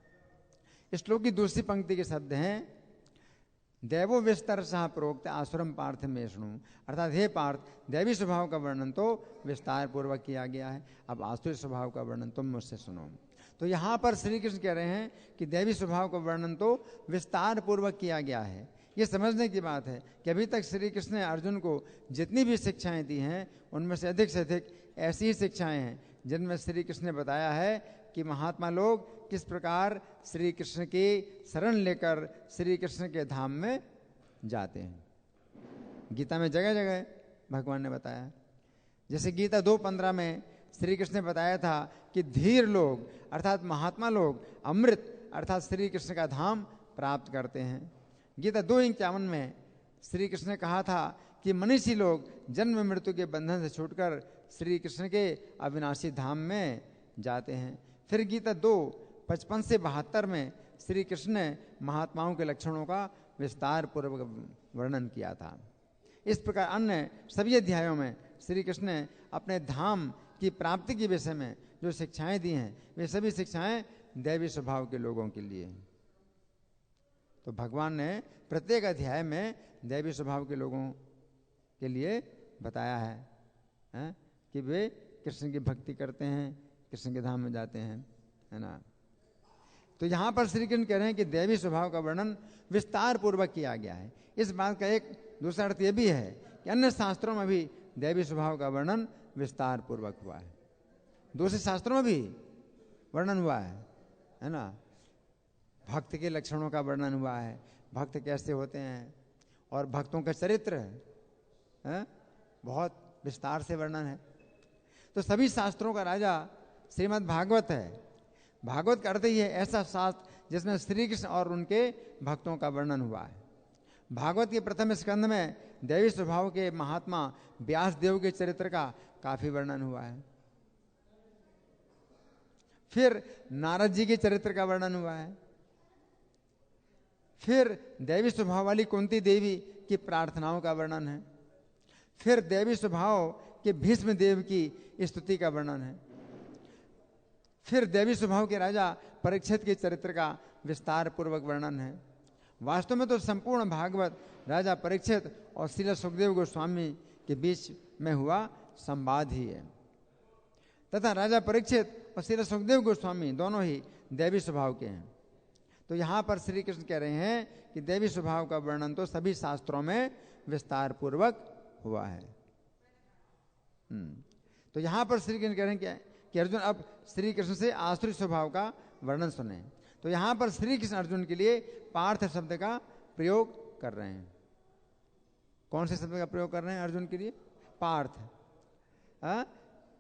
इस श्लोक की दूसरी पंक्ति के शब्द हैं दैवो विस्तार सह प्रोक्त आसुरम पार्थ में शुणु, अर्थात हे पार्थ, दैवी स्वभाव का वर्णन तो विस्तार पूर्वक किया गया है, अब आसुरी स्वभाव का वर्णन तुम मुझसे सुनो। तो यहाँ पर श्री कृष्ण कह रहे हैं कि दैवी स्वभाव का वर्णन तो विस्तार पूर्वक किया गया है। ये समझने की बात है कि अभी तक श्री कृष्ण ने अर्जुन को जितनी भी शिक्षाएं दी हैं उनमें से अधिक ऐसी ही शिक्षाएं हैं जिनमें श्री कृष्ण ने बताया है कि महात्मा लोग किस प्रकार श्री कृष्ण की शरण लेकर श्री कृष्ण के धाम में जाते हैं। गीता में जगह जगह भगवान ने बताया। जैसे गीता 2:15 में श्री कृष्ण ने बताया था कि धीर लोग अर्थात महात्मा लोग अमृत अर्थात श्री कृष्ण का धाम प्राप्त करते हैं। गीता 2:51 में श्री कृष्ण ने कहा था कि मनीषी लोग जन्म मृत्यु के बंधन से छूटकर श्री कृष्ण के अविनाशी धाम में जाते हैं। फिर गीता 2:55 से 72 में श्री कृष्ण ने महात्माओं के लक्षणों का विस्तार पूर्वक वर्णन किया था। इस प्रकार अन्य सभी अध्यायों में श्री कृष्ण ने अपने धाम की प्राप्ति के विषय में जो शिक्षाएं दी हैं वे सभी शिक्षाएं दैवी स्वभाव के लोगों के लिए। तो भगवान ने प्रत्येक अध्याय में दैवी स्वभाव के लोगों के लिए बताया है कि वे कृष्ण की भक्ति करते हैं, कृष्ण के धाम में जाते हैं, है ना। तो यहां पर श्री कृष्ण कह रहे हैं कि दैवी स्वभाव का वर्णन विस्तार पूर्वक किया गया है। इस बात का एक दूसरा अर्थ यह भी है कि अन्य शास्त्रों में भी दैवी स्वभाव का वर्णन विस्तार पूर्वक हुआ है। दूसरे शास्त्रों में भी वर्णन हुआ है ना। भक्त के लक्षणों का वर्णन हुआ है, भक्त कैसे होते हैं और भक्तों का चरित्र है, बहुत विस्तार से वर्णन है। तो सभी शास्त्रों का राजा श्रीमद् भागवत है। भागवत का अर्थ ही है ऐसा शास्त्र जिसमें श्री कृष्ण और उनके भक्तों का वर्णन हुआ है। भागवत के प्रथम स्कंद में दैवी स्वभाव के महात्मा व्यास देव के चरित्र का काफी वर्णन हुआ है। फिर नारद जी के चरित्र का वर्णन हुआ है। फिर दैवी स्वभाव वाली कुंती देवी की प्रार्थनाओं का वर्णन है। फिर दैवी स्वभाव के भीष्म देव की स्तुति का वर्णन है। फिर दैवी स्वभाव के राजा परीक्षित के चरित्र का विस्तार पूर्वक वर्णन है। वास्तव में तो संपूर्ण भागवत राजा परीक्षित और श्रील सुखदेव गोस्वामी के बीच में हुआ संवाद ही है, तथा राजा परीक्षित और श्रील सुखदेव गोस्वामी दोनों ही दैवी स्वभाव के हैं। तो यहाँ पर श्री कृष्ण कह रहे हैं कि दैवी स्वभाव का वर्णन तो सभी शास्त्रों में विस्तार पूर्वक हुआ है। तो यहाँ पर श्री कृष्ण कह रहे हैं कि अर्जुन अब श्री कृष्ण से आसुरी स्वभाव का वर्णन सुने। तो यहाँ पर श्री कृष्ण अर्जुन के लिए पार्थ शब्द का प्रयोग कर रहे हैं। कौन से शब्द का प्रयोग कर रहे हैं अर्जुन के लिए? पार्थ।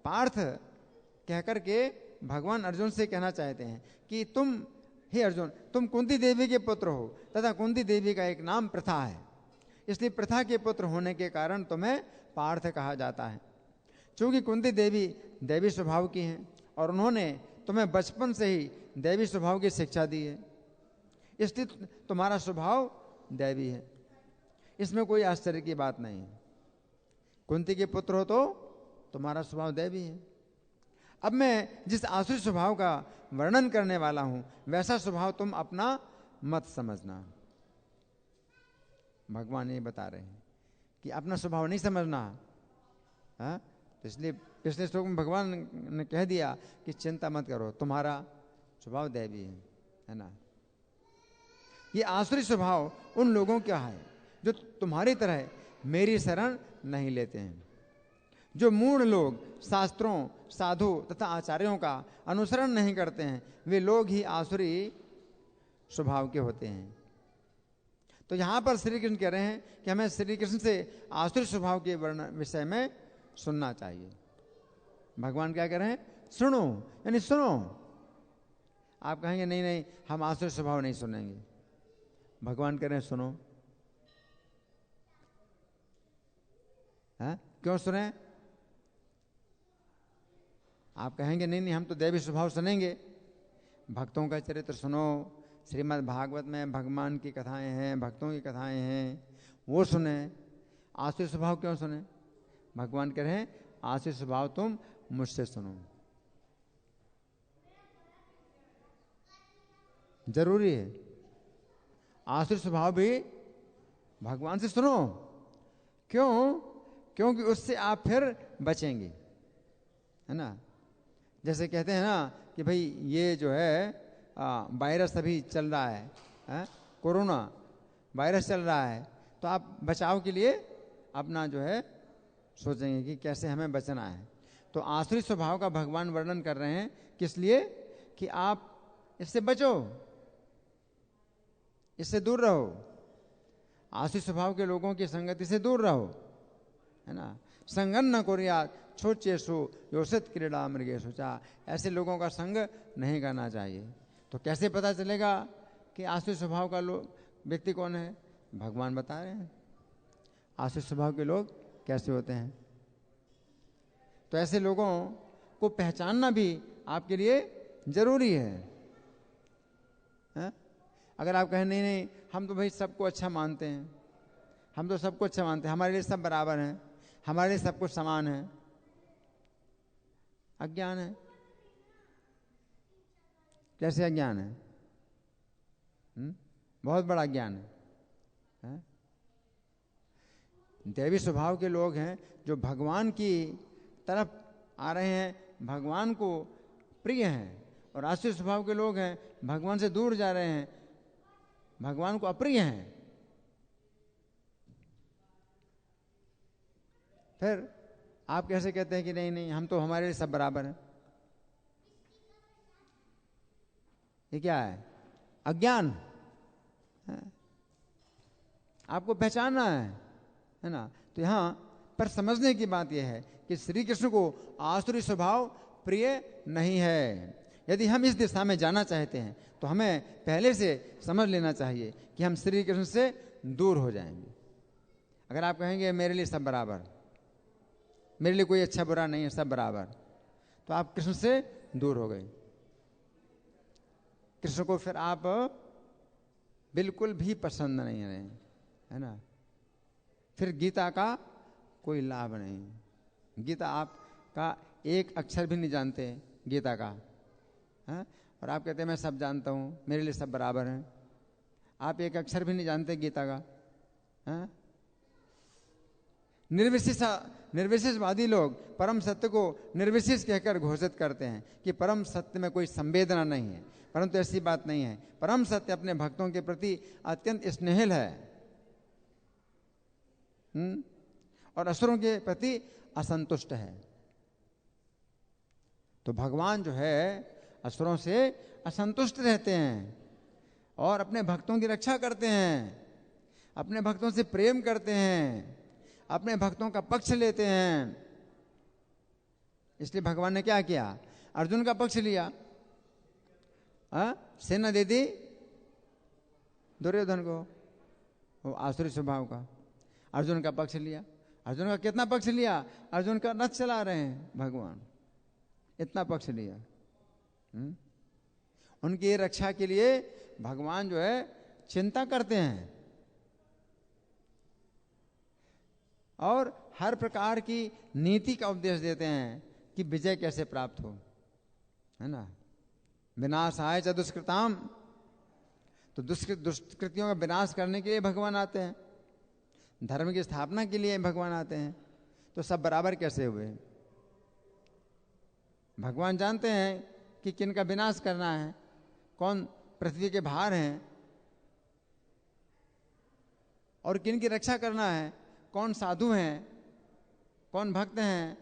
पार्थ कहकर के भगवान अर्जुन से कहना चाहते हैं कि तुम हे अर्जुन, तुम कुंती देवी के पुत्र हो तथा कुंती देवी का एक नाम प्रथा है, इसलिए प्रथा के पुत्र होने के कारण तुम्हें पार्थ कहा जाता है। क्योंकि कुंती देवी दैवी स्वभाव की हैं और उन्होंने तुम्हें बचपन से ही दैवी स्वभाव की शिक्षा दी है, इसलिए तुम्हारा स्वभाव दैवी है। इसमें कोई आश्चर्य की बात नहीं है। कुंती के पुत्र हो तो तुम्हारा स्वभाव दैवी है। अब मैं जिस आसुरी स्वभाव का वर्णन करने वाला हूं वैसा स्वभाव तुम अपना मत समझना। भगवान ये बता रहे हैं कि अपना स्वभाव नहीं समझना। तो इसलिए पिछले श्लोक में भगवान ने कह दिया कि चिंता मत करो, तुम्हारा स्वभाव दैवी है ना। ये आसुरी स्वभाव उन लोगों का है जो तुम्हारी तरह मेरी शरण नहीं लेते हैं। जो मूढ़ लोग शास्त्रों, साधु तथा आचार्यों का अनुसरण नहीं करते हैं वे लोग ही आसुरी स्वभाव के होते हैं। तो यहां पर श्री कृष्ण कह रहे हैं कि हमें श्री कृष्ण से आसुरी स्वभाव के विषय में सुनना चाहिए। भगवान क्या कह रहे हैं? सुनो, यानी सुनो। आप कहेंगे नहीं नहीं हम आसुरी स्वभाव नहीं सुनेंगे। भगवान कह रहे हैं सुनो। क्यों सुने? आप कहेंगे नहीं नहीं हम तो दैवी स्वभाव सुनेंगे। भक्तों का चरित्र सुनो। श्रीमद् भागवत में भगवान की कथाएं हैं, भक्तों की कथाएं हैं, वो सुने। आसुरी स्वभाव क्यों सुने? भगवान कह रहे हैं आसुरी स्वभाव तुम मुझसे सुनो। जरूरी है आसुरी स्वभाव भी भगवान से सुनो। क्यों? क्योंकि उससे आप फिर बचेंगे, है ना। जैसे कहते हैं ना कि भाई ये जो है वायरस अभी चल रहा है, कोरोना वायरस चल रहा है, तो आप बचाव के लिए अपना जो है सोचेंगे कि कैसे हमें बचना है। तो आसुरी स्वभाव का भगवान वर्णन कर रहे हैं किस लिए? कि आप इससे बचो, इससे दूर रहो, आसुरी स्वभाव के लोगों की संगति से दूर रहो, है ना। संगन न कोरिया छोचेसु योषित क्रीड़ा मृगेशु चा। ऐसे लोगों का संग नहीं करना चाहिए। तो कैसे पता चलेगा कि आसुरी स्वभाव का व्यक्ति कौन है? भगवान बता रहे हैं आसुरी स्वभाव के लोग कैसे होते हैं। तो ऐसे लोगों को पहचानना भी आपके लिए जरूरी है। अगर आप कहें नहीं नहीं हम तो भाई सबको अच्छा मानते हैं, हम तो सबको अच्छा मानते हैं, हमारे लिए सब बराबर हैं, हमारे लिए सब कुछ समान है, अज्ञान है। कैसे अज्ञान है? बहुत बड़ा अज्ञान है। दैवी स्वभाव के लोग हैं जो भगवान की तरफ आ रहे हैं, भगवान को प्रिय हैं, और आसुरी स्वभाव के लोग हैं भगवान से दूर जा रहे हैं, भगवान को अप्रिय हैं। फिर आप कैसे कहते हैं कि नहीं नहीं हम तो हमारे लिए सब बराबर हैं? ये क्या है? अज्ञान है। आपको पहचानना है ना। तो यहाँ पर समझने की बात यह है कि श्री कृष्ण को आसुरी स्वभाव प्रिय नहीं है। यदि हम इस दिशा में जाना चाहते हैं तो हमें पहले से समझ लेना चाहिए कि हम श्री कृष्ण से दूर हो जाएंगे। अगर आप कहेंगे मेरे लिए सब बराबर, मेरे लिए कोई अच्छा बुरा नहीं है, सब बराबर, तो आप कृष्ण से दूर हो गए। कृष्ण को फिर आप बिल्कुल भी पसंद नहीं रहे, है ना। फिर गीता का कोई लाभ नहीं। गीता आपका एक अक्षर भी नहीं जानते गीता का, है? और आप कहते हैं मैं सब जानता हूँ, मेरे लिए सब बराबर हैं। आप एक अक्षर भी नहीं जानते गीता का, है? निर्विशेषवादी लोग परम सत्य को निर्विशेष कहकर घोषित करते हैं कि परम सत्य में कोई संवेदना नहीं है, परंतु ऐसी बात नहीं है। परम सत्य अपने भक्तों के प्रति अत्यंत स्नेहिल है, और असुरों के प्रति असंतुष्ट है। तो भगवान जो है असुरों से असंतुष्ट रहते हैं और अपने भक्तों की रक्षा करते हैं, अपने भक्तों से प्रेम करते हैं, अपने भक्तों का पक्ष लेते हैं। इसलिए भगवान ने क्या किया, अर्जुन का पक्ष लिया, सेना दे दी दुर्योधन को, वो आसुरी स्वभाव का। अर्जुन का पक्ष लिया। अर्जुन का कितना पक्ष लिया, अर्जुन का रथ चला रहे हैं भगवान, इतना पक्ष लिया। उनकी रक्षा के लिए भगवान जो है चिंता करते हैं और हर प्रकार की नीति का उपदेश देते हैं कि विजय कैसे प्राप्त हो, है ना। विनाशाय च दुष्कृताम, तो दुष्कृतियों का विनाश करने के लिए भगवान आते हैं, धर्म की स्थापना के लिए भगवान आते हैं। तो सब बराबर कैसे हुए? भगवान जानते हैं कि किन का विनाश करना है, कौन पृथ्वी के भार हैं और किन की रक्षा करना है, कौन साधु हैं, कौन भक्त हैं,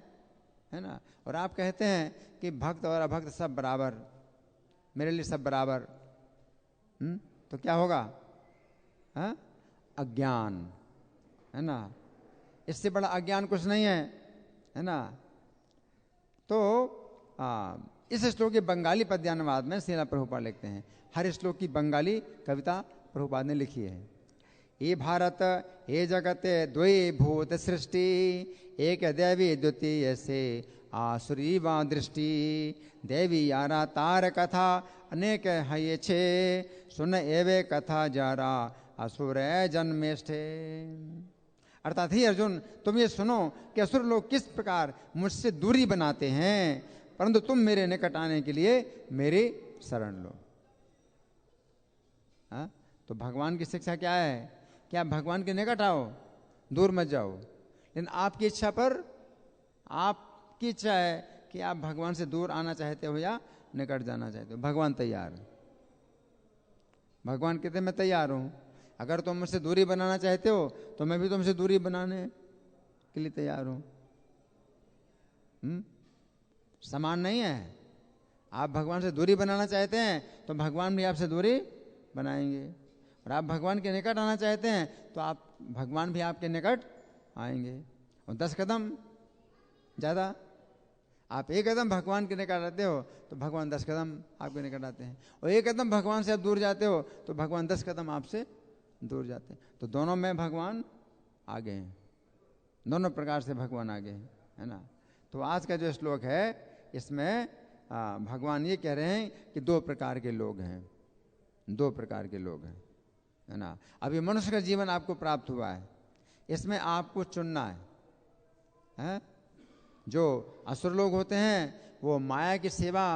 है ना। और आप कहते हैं कि भक्त और अभक्त सब बराबर, मेरे लिए सब बराबर। तो क्या होगा, है? अज्ञान, है ना। इससे बड़ा अज्ञान कुछ नहीं है ना। तो इस श्लोक के बंगाली पद्यानुवाद में श्रील प्रभुपाद लिखते हैं। हर श्लोक की बंगाली कविता प्रभुपाद ने लिखी है। ये भारत हे जगत द्वय भूत सृष्टि, एक देवी द्वितीय से आसुरी वा दृष्टि, देवी यारा तार कथा अनेक है ये छे, सुन एवे कथा जारा असुर जन्मेष्ठे। अर्थात ही अर्जुन, तुम ये सुनो कि असुर लोग किस प्रकार मुझसे दूरी बनाते हैं, परंतु तुम मेरे निकट आने के लिए मेरी शरण लो। तो भगवान की शिक्षा क्या है कि आप भगवान के निकट आओ, दूर मत जाओ। लेकिन आपकी इच्छा पर, आपकी इच्छा है कि आप भगवान से दूर आना चाहते हो या निकट जाना चाहते हो, भगवान तैयार है। भगवान कहते मैं तैयार हूं, अगर तुम मुझसे दूरी बनाना चाहते हो तो मैं भी तुमसे दूरी बनाने के लिए तैयार हूं। समान नहीं है। आप भगवान से दूरी बनाना चाहते हैं तो भगवान भी आपसे दूरी बनाएंगे, और आप भगवान के निकट आना चाहते हैं तो आप भगवान भी आपके निकट आएंगे। और 10 कदम ज़्यादा, आप 1 कदम भगवान के निकट आते हो तो भगवान 10 कदम आपके निकट आते हैं, और 1 कदम भगवान से आप दूर जाते हो तो भगवान 10 कदम आपसे दूर जाते हैं। तो दोनों में भगवान आगे हैं, दोनों प्रकार से भगवान आगे हैं, है ना। तो आज का जो श्लोक है इसमें भगवान ये कह रहे हैं कि 2 प्रकार के लोग हैं, 2 प्रकार के लोग हैं, है ना। अभी मनुष्य का जीवन आपको प्राप्त हुआ है, इसमें आपको चुनना है। जो असुर लोग होते हैं वो माया की सेवा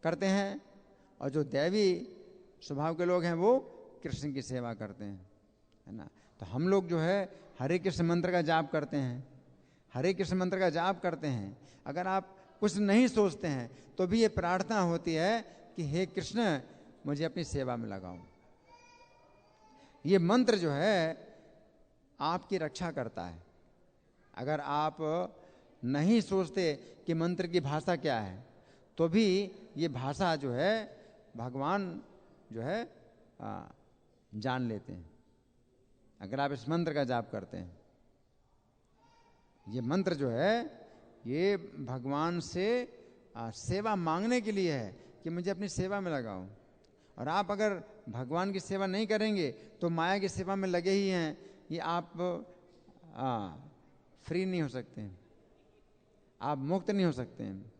करते हैं, और जो दैवी स्वभाव के लोग हैं वो कृष्ण की सेवा करते हैं, है ना। तो हम लोग जो है हरे कृष्ण मंत्र का जाप करते हैं, हरे कृष्ण मंत्र का जाप करते हैं। अगर आप कुछ नहीं सोचते हैं तो भी ये प्रार्थना होती है कि हे कृष्ण मुझे अपनी सेवा में लगाओ। ये मंत्र जो है आपकी रक्षा करता है। अगर आप नहीं सोचते कि मंत्र की भाषा क्या है तो भी ये भाषा जो है भगवान जो है जान लेते हैं अगर आप इस मंत्र का जाप करते हैं। ये मंत्र जो है ये भगवान से सेवा मांगने के लिए है कि मुझे अपनी सेवा में लगाओ। और आप अगर भगवान की सेवा नहीं करेंगे तो माया की सेवा में लगे ही हैं, ये आप फ्री नहीं हो सकते हैं, आप मुक्त नहीं हो सकते हैं।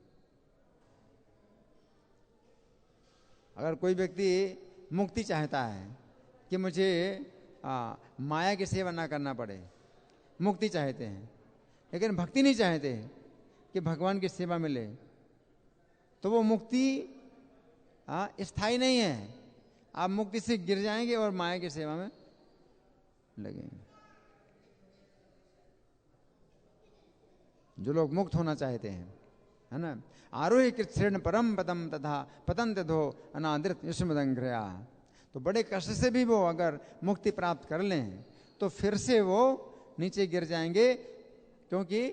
अगर कोई व्यक्ति मुक्ति चाहता है कि मुझे माया की सेवा ना करना पड़े, मुक्ति चाहते हैं, लेकिन भक्ति नहीं चाहते कि भगवान की सेवा मिले, तो वो मुक्ति स्थायी नहीं है। आप मुक्ति से गिर जाएंगे और माया की सेवा में लगेंगे। जो लोग मुक्त होना चाहते हैं, है ना, आरोही कृष्ण परम पदम तथा पतंत धो अनादृत युष्मदंग्रया, तो बड़े कष्ट से भी वो अगर मुक्ति प्राप्त कर लें तो फिर से वो नीचे गिर जाएंगे, क्योंकि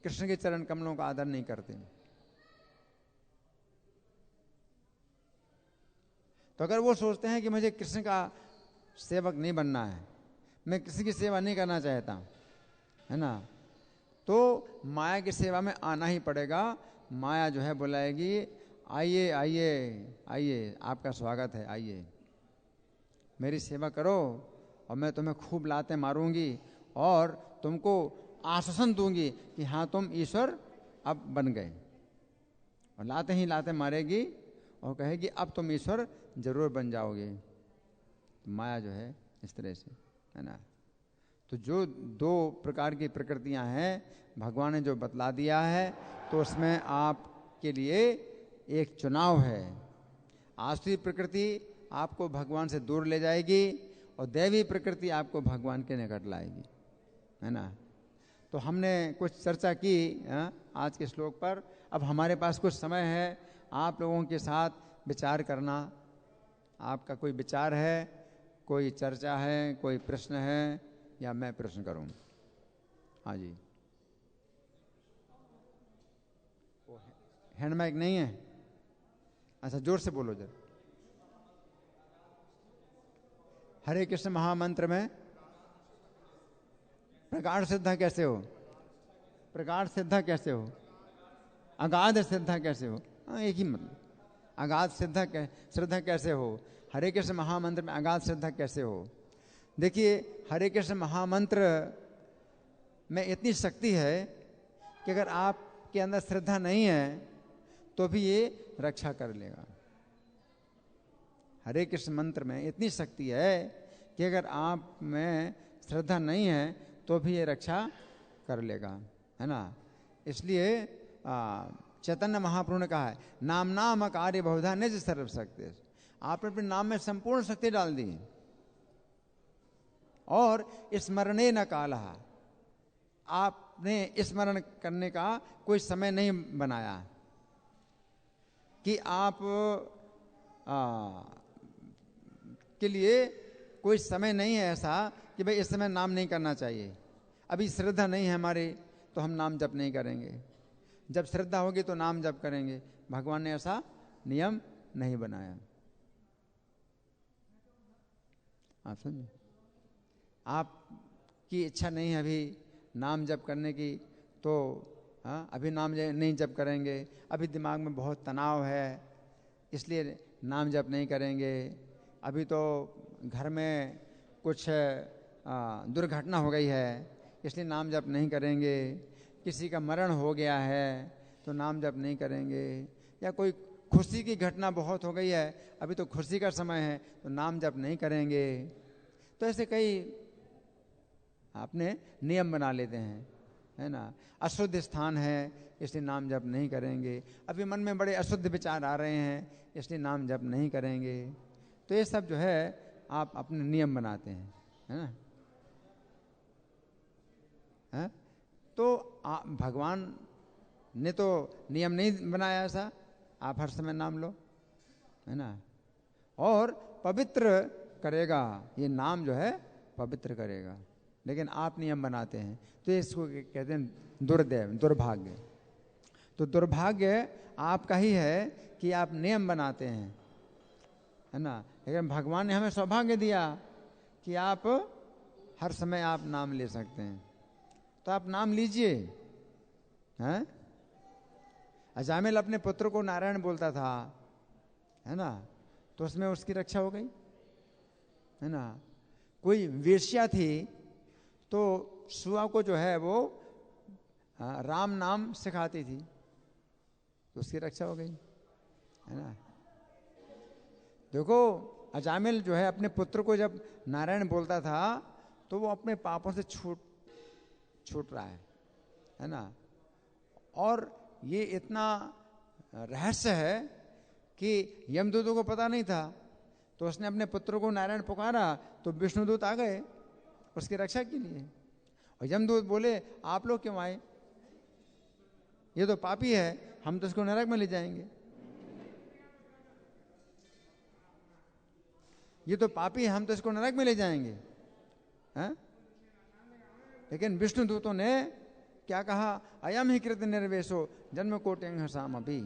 कृष्ण के चरण कमलों का आदर नहीं करते। तो अगर वो सोचते हैं कि मुझे कृष्ण का सेवक नहीं बनना है, मैं किसी की सेवा नहीं करना चाहता, है ना, तो माया की सेवा में आना ही पड़ेगा। माया जो है बुलाएगी, आइए आइए आइए, आपका स्वागत है, आइए मेरी सेवा करो और मैं तुम्हें खूब लाते मारूंगी और तुमको आश्वासन दूंगी कि हाँ तुम ईश्वर अब बन गए। और लाते ही लाते मारेगी और कहेगी अब तुम ईश्वर जरूर बन जाओगे। तो माया जो है इस तरह से, है ना। तो जो दो प्रकार की प्रकृतियां हैं भगवान ने जो बतला दिया है, तो उसमें आपके लिए एक चुनाव है। आसुरी प्रकृति आपको भगवान से दूर ले जाएगी और दैवी प्रकृति आपको भगवान के निकट लाएगी, है ना। तो हमने कुछ चर्चा की आज के श्लोक पर। अब हमारे पास कुछ समय है आप लोगों के साथ विचार करना। आपका कोई विचार है, कोई चर्चा है, कोई प्रश्न है, या मैं प्रश्न करूं? हाँ जी। हैंड माइक नहीं है? अच्छा, जोर से बोलो जरा। हरे कृष्ण महामंत्र में प्रगाढ़ श्रद्धा कैसे हो? प्रगाढ़ श्रद्धा कैसे हो? अगाध श्रद्धा कैसे हो? हाँ, एक ही मतलब। अगाध श्रद्धा कैसे हो? हरे कृष्ण महामंत्र में अगाध श्रद्धा कैसे हो? देखिए, हरे कृष्ण महामंत्र में इतनी शक्ति है कि अगर आपके अंदर श्रद्धा नहीं है तो भी ये रक्षा कर लेगा। हरे कृष्ण मंत्र में इतनी शक्ति है कि अगर आप में श्रद्धा नहीं है तो भी ये रक्षा कर लेगा, है ना। इसलिए चैतन्य महाप्रभु ने कहा है, नाम नाम कार्य बहुधा निज सर्व शक्ति। आपने अपने नाम में संपूर्ण शक्ति डाल दी और स्मरणे न काल, आपने स्मरण करने का कोई समय नहीं बनाया कि आप के लिए कोई समय नहीं है ऐसा कि भाई इस समय नाम नहीं करना चाहिए। अभी श्रद्धा नहीं है हमारी तो हम नाम जप नहीं करेंगे, जब श्रद्धा होगी तो नाम जप करेंगे। भगवान ने ऐसा नियम नहीं बनाया। आप समझे? आपकी इच्छा नहीं है अभी नाम जप करने की तो अभी नाम नहीं जप करेंगे, अभी दिमाग में बहुत तनाव है इसलिए नाम जप नहीं करेंगे, अभी तो घर में कुछ दुर्घटना हो गई है इसलिए नाम जप नहीं करेंगे, किसी का मरण हो गया है तो नाम जप नहीं करेंगे, या कोई खुशी की घटना बहुत हो गई है अभी तो खुशी का समय है तो नाम जप नहीं करेंगे। तो ऐसे कई आपने नियम बना लेते हैं, है ना। अशुद्ध स्थान है इसलिए नाम जप नहीं करेंगे, अभी मन में बड़े अशुद्ध विचार आ रहे हैं इसलिए नाम जप नहीं करेंगे। तो ये सब जो है आप अपने नियम बनाते हैं, है ना। है? तो भगवान ने तो नियम नहीं बनाया ऐसा, आप हर समय नाम लो, है ना। और पवित्र करेगा, ये नाम जो है पवित्र करेगा, लेकिन आप नियम बनाते हैं तो इसको कहते हैं दुर्दैव, दुर्भाग्य। तो दुर्भाग्य आपका ही है कि आप नियम बनाते हैं, है ना। लेकिन भगवान ने हमें सौभाग्य दिया कि आप हर समय आप नाम ले सकते हैं, तो आप नाम लीजिए। हैं? अजामिल अपने पुत्र को नारायण बोलता था, है ना, तो उसमें उसकी रक्षा हो गई, है ना। कोई वेश्या थी तो सुआ को जो है वो राम नाम सिखाती थी, तो उसकी रक्षा हो गई, है ना। देखो अजामिल जो है अपने पुत्र को जब नारायण बोलता था तो वो अपने पापों से छूट रहा है ना। और ये इतना रहस्य है कि यमदूतों को पता नहीं था, तो उसने अपने पुत्र को नारायण पुकारा तो विष्णुदूत आ गए उसकी रक्षा के लिए। और यमदूत बोले आप लोग क्यों आए, ये तो पापी है, हम तो इसको नरक में ले जाएंगे, ये तो पापी है, हम तो इसको नरक में ले जाएंगे। हैं? लेकिन विष्णुदूतों ने क्या कहा, अयम ही कृत निर्वेशो जन्म कोटिंग हसाम अभी,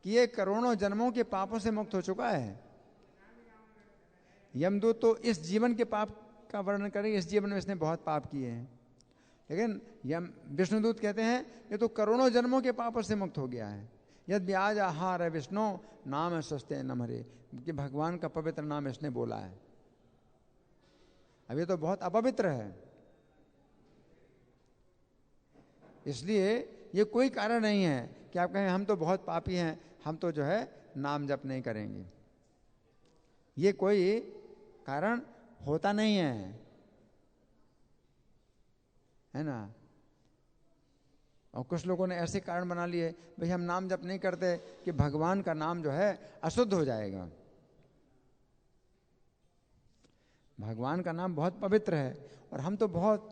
कि ये करोड़ों जन्मों के पापों से मुक्त हो चुका है। यमदूत तो इस जीवन के पाप का वर्णन करें, इस जीवन में इसने बहुत पाप किए हैं, लेकिन यम विष्णुदूत कहते हैं ये तो करोड़ों जन्मों के पापों से मुक्त हो गया है। यद ब्याज आहार है विष्णु नाम है स्वस्थ न मरे, कि भगवान का पवित्र नाम इसने बोला है। अब ये तो बहुत अपवित्र है, इसलिए ये कोई कारण नहीं है कि आप कहें हम तो बहुत पापी हैं, हम तो जो है नाम जप नहीं करेंगे, ये कोई कारण होता नहीं है ना। और कुछ लोगों ने ऐसे कारण बना लिए, भाई हम नाम जप नहीं करते कि भगवान का नाम जो है अशुद्ध हो जाएगा। भगवान का नाम बहुत पवित्र है और हम तो बहुत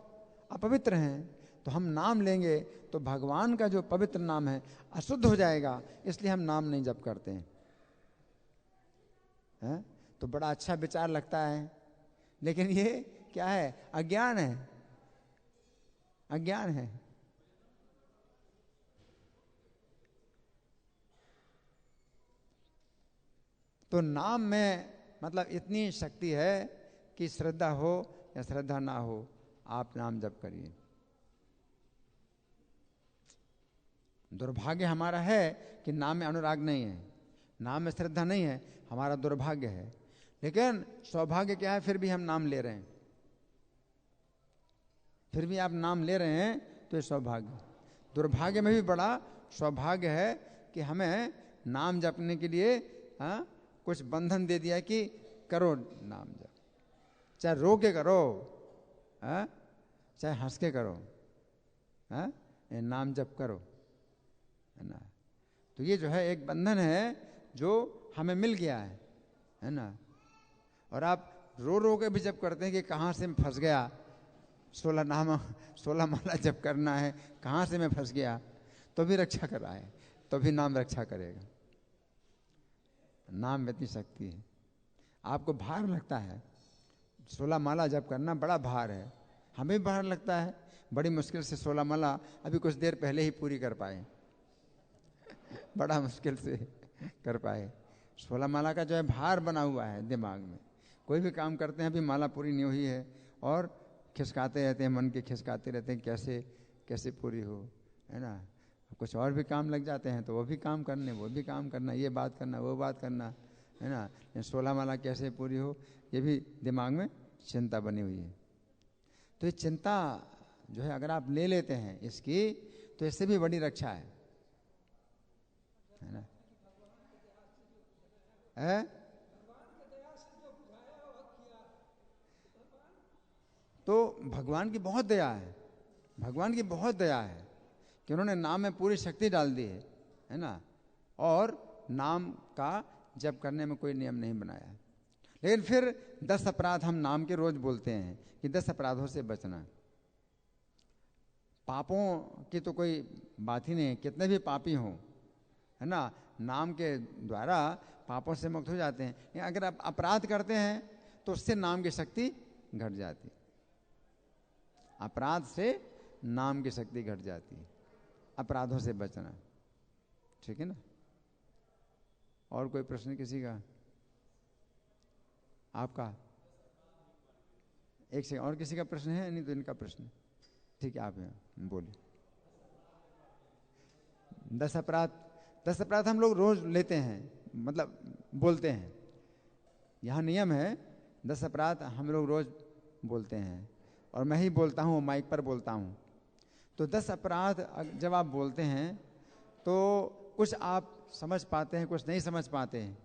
अपवित्र हैं, तो हम नाम लेंगे तो भगवान का जो पवित्र नाम है अशुद्ध हो जाएगा, इसलिए हम नाम नहीं जप करते हैं। तो बड़ा अच्छा विचार लगता है, लेकिन ये क्या है, अज्ञान है, अज्ञान है। तो नाम में मतलब इतनी शक्ति है कि श्रद्धा हो या श्रद्धा ना हो आप नाम जप करिए। दुर्भाग्य हमारा है कि नाम में अनुराग नहीं है, नाम में श्रद्धा नहीं है, हमारा दुर्भाग्य है। लेकिन सौभाग्य क्या है, फिर भी हम नाम ले रहे हैं, फिर भी आप नाम ले रहे हैं तो ये सौभाग्य। दुर्भाग्य में भी बड़ा सौभाग्य है कि हमें नाम जपने के लिए कुछ बंधन दे दिया कि करो नाम जप, चाहे रो के करो, चाहे हंस के करो, ये नाम जप करो, है ना। तो ये जो है एक बंधन है जो हमें मिल गया है ना। और आप रो रो के भी जप करते हैं कि कहाँ से मैं फंस गया, 16 माला जप करना है, कहाँ से मैं फंस गया, तो भी रक्षा कराए, तो भी नाम रक्षा करेगा। नाम में इतनी शक्ति है। आपको भार लगता है 16 माला जप करना, बड़ा भार है, हमें भार लगता है, बड़ी मुश्किल से 16 माला अभी कुछ देर पहले ही पूरी कर पाए, बड़ा मुश्किल से कर पाए। 16 माला का जो है भार बना हुआ है दिमाग में, कोई भी काम करते हैं अभी माला पूरी नहीं हुई है और खिसकाते रहते हैं, मन के खिसकाते रहते हैं कैसे कैसे पूरी हो, है ना। कुछ और भी काम लग जाते हैं तो वो भी काम करने, वो भी काम करना, ये बात करना, वो बात करना, है ना। 16 माला कैसे पूरी हो, ये भी दिमाग में चिंता बनी हुई है। तो ये चिंता जो है अगर आप ले लेते हैं इसकी, तो इससे भी बड़ी रक्षा है ना। है तो भगवान की बहुत दया है, भगवान की बहुत दया है कि उन्होंने नाम में पूरी शक्ति डाल दी है ना। और नाम का जप करने में कोई नियम नहीं बनाया। लेकिन फिर 10 अपराध हम नाम के रोज बोलते हैं कि 10 अपराधों से बचना। पापों की तो कोई बात ही नहीं, कितने भी पापी हों, है ना, नाम के द्वारा पापों से मुक्त हो जाते हैं। अगर आप अपराध करते हैं तो उससे नाम की शक्ति घट जाती, अपराध से नाम की शक्ति घट जाती है। अपराधों से बचना, ठीक है ना। और कोई प्रश्न किसी का? आपका एक सेकंड, और किसी का प्रश्न है? नहीं तो इनका प्रश्न, ठीक है, आप हैं बोलिए। 10 अपराध हम लोग रोज लेते हैं, मतलब बोलते हैं। यहाँ नियम है 10 अपराध हम लोग रोज बोलते हैं, और मैं ही बोलता हूँ, माइक पर बोलता हूँ। तो 10 अपराध जब आप बोलते हैं तो कुछ आप समझ पाते हैं, कुछ नहीं समझ पाते हैं,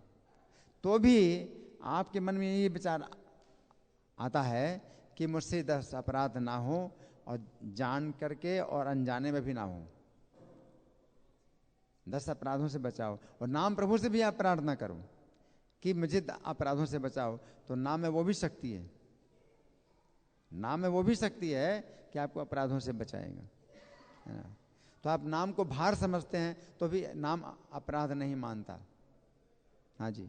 तो भी आपके मन में ये विचार आता है कि मुझसे 10 अपराध ना हो, और जान करके और अनजाने में भी ना हो। 10 अपराधों से बचाओ, और नाम प्रभु से भी आप प्रार्थना करो कि मुझे अपराधों से बचाओ। तो नाम में वो भी शक्ति है, नाम में वो भी शक्ति है कि आपको अपराधों से बचाएगा, है ना। तो आप नाम को भार समझते हैं तो भी नाम अपराध नहीं मानता। हाँ जी,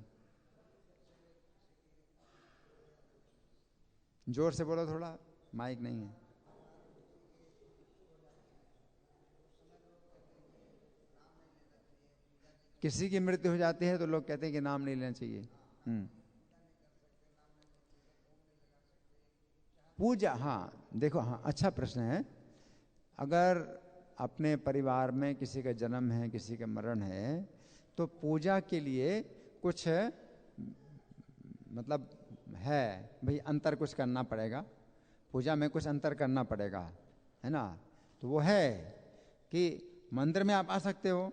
जोर से बोलो, थोड़ा माइक नहीं है। किसी की मृत्यु हो जाती है तो लोग कहते हैं कि नाम नहीं लेना चाहिए। पूजा, हाँ देखो, हाँ अच्छा प्रश्न है। अगर अपने परिवार में किसी का जन्म है, किसी का मरण है, तो पूजा के लिए कुछ मतलब है भाई, अंतर कुछ करना पड़ेगा, पूजा में कुछ अंतर करना पड़ेगा, है ना। तो वो है कि मंदिर में आप आ सकते हो,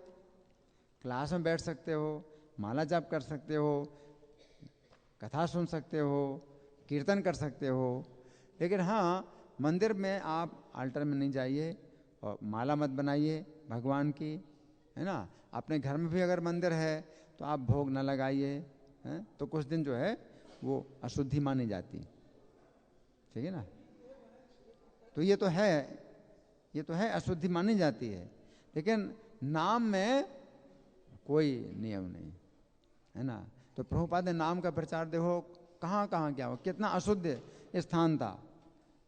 क्लास में बैठ सकते हो, माला जाप कर सकते हो, कथा सुन सकते हो, कीर्तन कर सकते हो, लेकिन हाँ मंदिर में आप अल्टर में नहीं जाइए और माला मत बनाइए भगवान की, है ना। अपने घर में भी अगर मंदिर है तो आप भोग न लगाइए, हैं, तो कुछ दिन जो है वो अशुद्धि मानी जाती, ठीक है ना। तो ये तो है अशुद्धि मानी जाती है, लेकिन नाम में कोई नियम नहीं, है ना। तो प्रभुपाद ने नाम का प्रचार देखो कहाँ कहाँ क्या हो, कितना अशुद्ध स्थान था।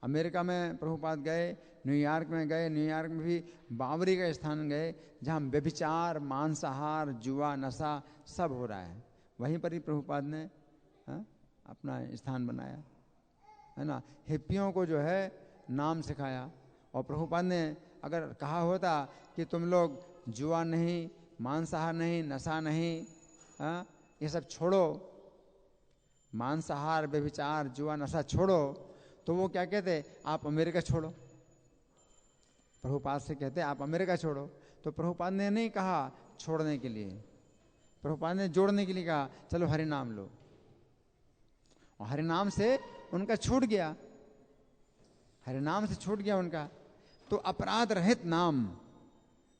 अमेरिका में प्रभुपाद गए, न्यूयॉर्क में गए, न्यूयॉर्क में भी बावरी का स्थान गए जहाँ व्यभिचार, मांसाहार, जुआ, नशा सब हो रहा है, वहीं पर ही प्रभुपाद ने अपना स्थान बनाया, है ना। हिप्पियों को जो है नाम सिखाया, और प्रभुपाद ने अगर कहा होता कि तुम लोग जुआ नहीं, मांसाहार नहीं, नशा नहीं, ये सब छोड़ो, मांसाहार, व्यभिचार, जुआ, नशा छोड़ो, तो वो क्या कहते, आप अमेरिका छोड़ो। प्रभुपाद से कहते आप अमेरिका छोड़ो। तो प्रभुपाद ने नहीं कहा छोड़ने के लिए, प्रभुपाद ने जोड़ने के लिए कहा चलो हरि नाम लो, और हरि नाम से उनका छूट गया, हरि नाम से छूट गया उनका। तो अपराध रहित नाम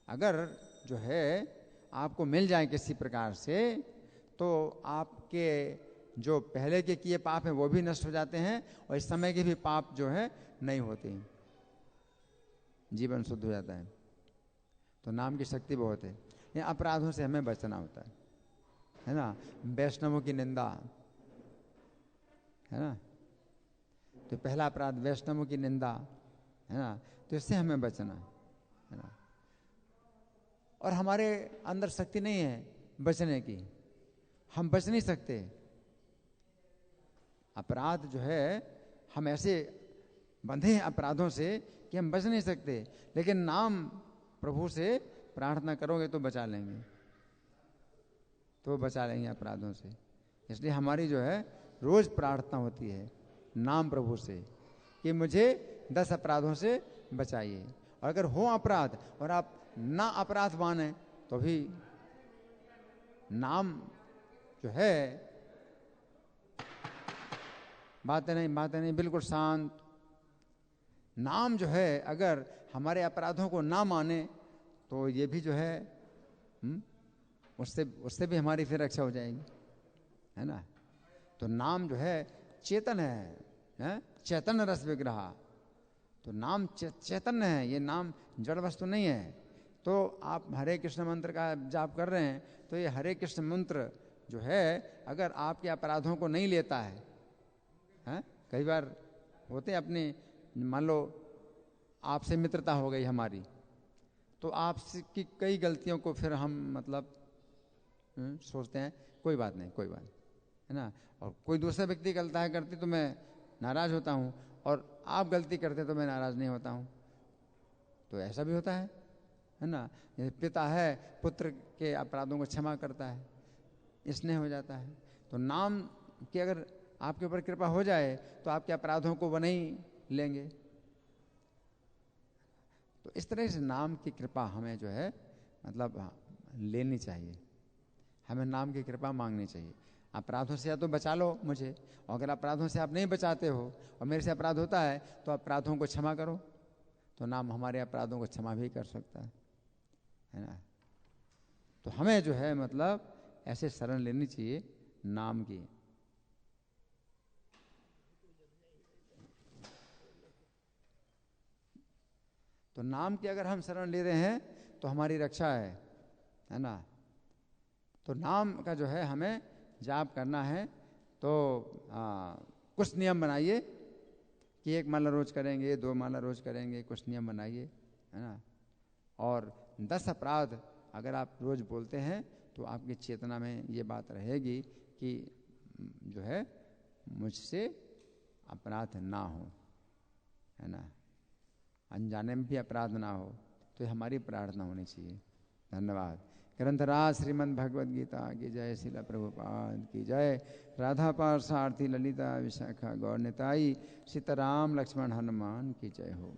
अगर जो है आपको मिल जाए किसी प्रकार से, तो आपके जो पहले के किए पाप हैं वो भी नष्ट हो जाते हैं, और इस समय के भी पाप जो है नहीं होते, जीवन शुद्ध हो जाता है। तो नाम की शक्ति बहुत है। ये अपराधों से हमें बचना होता है ना। वैष्णवों की निंदा, है ना, तो पहला अपराध वैष्णवों की निंदा, है ना, तो इससे हमें बचना है ना। और हमारे अंदर शक्ति नहीं है बचने की, हम बच नहीं सकते। अपराध जो है, हम ऐसे बंधे हैं अपराधों से कि हम बच नहीं सकते, लेकिन नाम प्रभु से प्रार्थना करोगे तो बचा लेंगे, तो बचा लेंगे अपराधों से। इसलिए हमारी जो है रोज प्रार्थना होती है नाम प्रभु से कि मुझे 10 अपराधों से बचाइए। और अगर हो अपराध और आप ना अपराध माने तो भी नाम जो है, बातें नहीं, बिल्कुल शांत नाम जो है, अगर हमारे अपराधों को ना माने तो ये भी जो है उससे भी हमारी फिर रक्षा हो जाएगी, है ना। तो नाम जो है चेतन है, चैतन्य रस विग्रह। तो नाम चैतन्य है, ये नाम जड़ वस्तु नहीं है। तो आप हरे कृष्ण मंत्र का जाप कर रहे हैं, तो ये हरे कृष्ण मंत्र जो है अगर आपके अपराधों को नहीं लेता है, कई बार होते हैं अपने, मान लो आपसे मित्रता हो गई हमारी, तो आपकी कई गलतियों को फिर हम मतलब सोचते हैं कोई बात नहीं, है ना। और कोई दूसरा व्यक्ति गलता है करती तो मैं नाराज होता हूँ, और आप गलती करते तो मैं नाराज़ नहीं होता हूँ। तो ऐसा भी होता है ना। जैसे पिता है, पुत्र के अपराधों को क्षमा करता है, स्नेह हो जाता है। तो नाम की अगर आपके ऊपर कृपा हो जाए तो आपके अपराधों को वो नहीं लेंगे। तो इस तरह से नाम की कृपा हमें जो है मतलब लेनी चाहिए, हमें नाम की कृपा मांगनी चाहिए। अपराधों से या तो बचा लो मुझे, और अगर अपराधों से आप नहीं बचाते हो और मेरे से अपराध होता है तो अपराधों को क्षमा करो, तो नाम हमारे अपराधों को क्षमा भी कर सकता है ना। तो हमें जो है मतलब ऐसे शरण लेनी चाहिए नाम की। तो नाम की अगर हम शरण ले रहे हैं तो हमारी रक्षा है ना। तो नाम का जो है हमें जाप करना है। तो कुछ नियम बनाइए कि 1 माला रोज करेंगे, 2 माला रोज करेंगे, कुछ नियम बनाइए, है ना। और 10 अपराध अगर आप रोज बोलते हैं तो आपकी चेतना में ये बात रहेगी कि जो है मुझसे अपराध ना हो, है ना, अनजाने में भी अपराध ना हो। तो ये हमारी प्रार्थना होनी चाहिए। धन्यवाद। ग्रंथराज श्रीमद् भगवद गीता की जय, श्रील प्रभुपाद की जय, राधा पार्षार्थी ललिता विशाखा गौर निताई, सीताराम लक्ष्मण हनुमान की जय हो।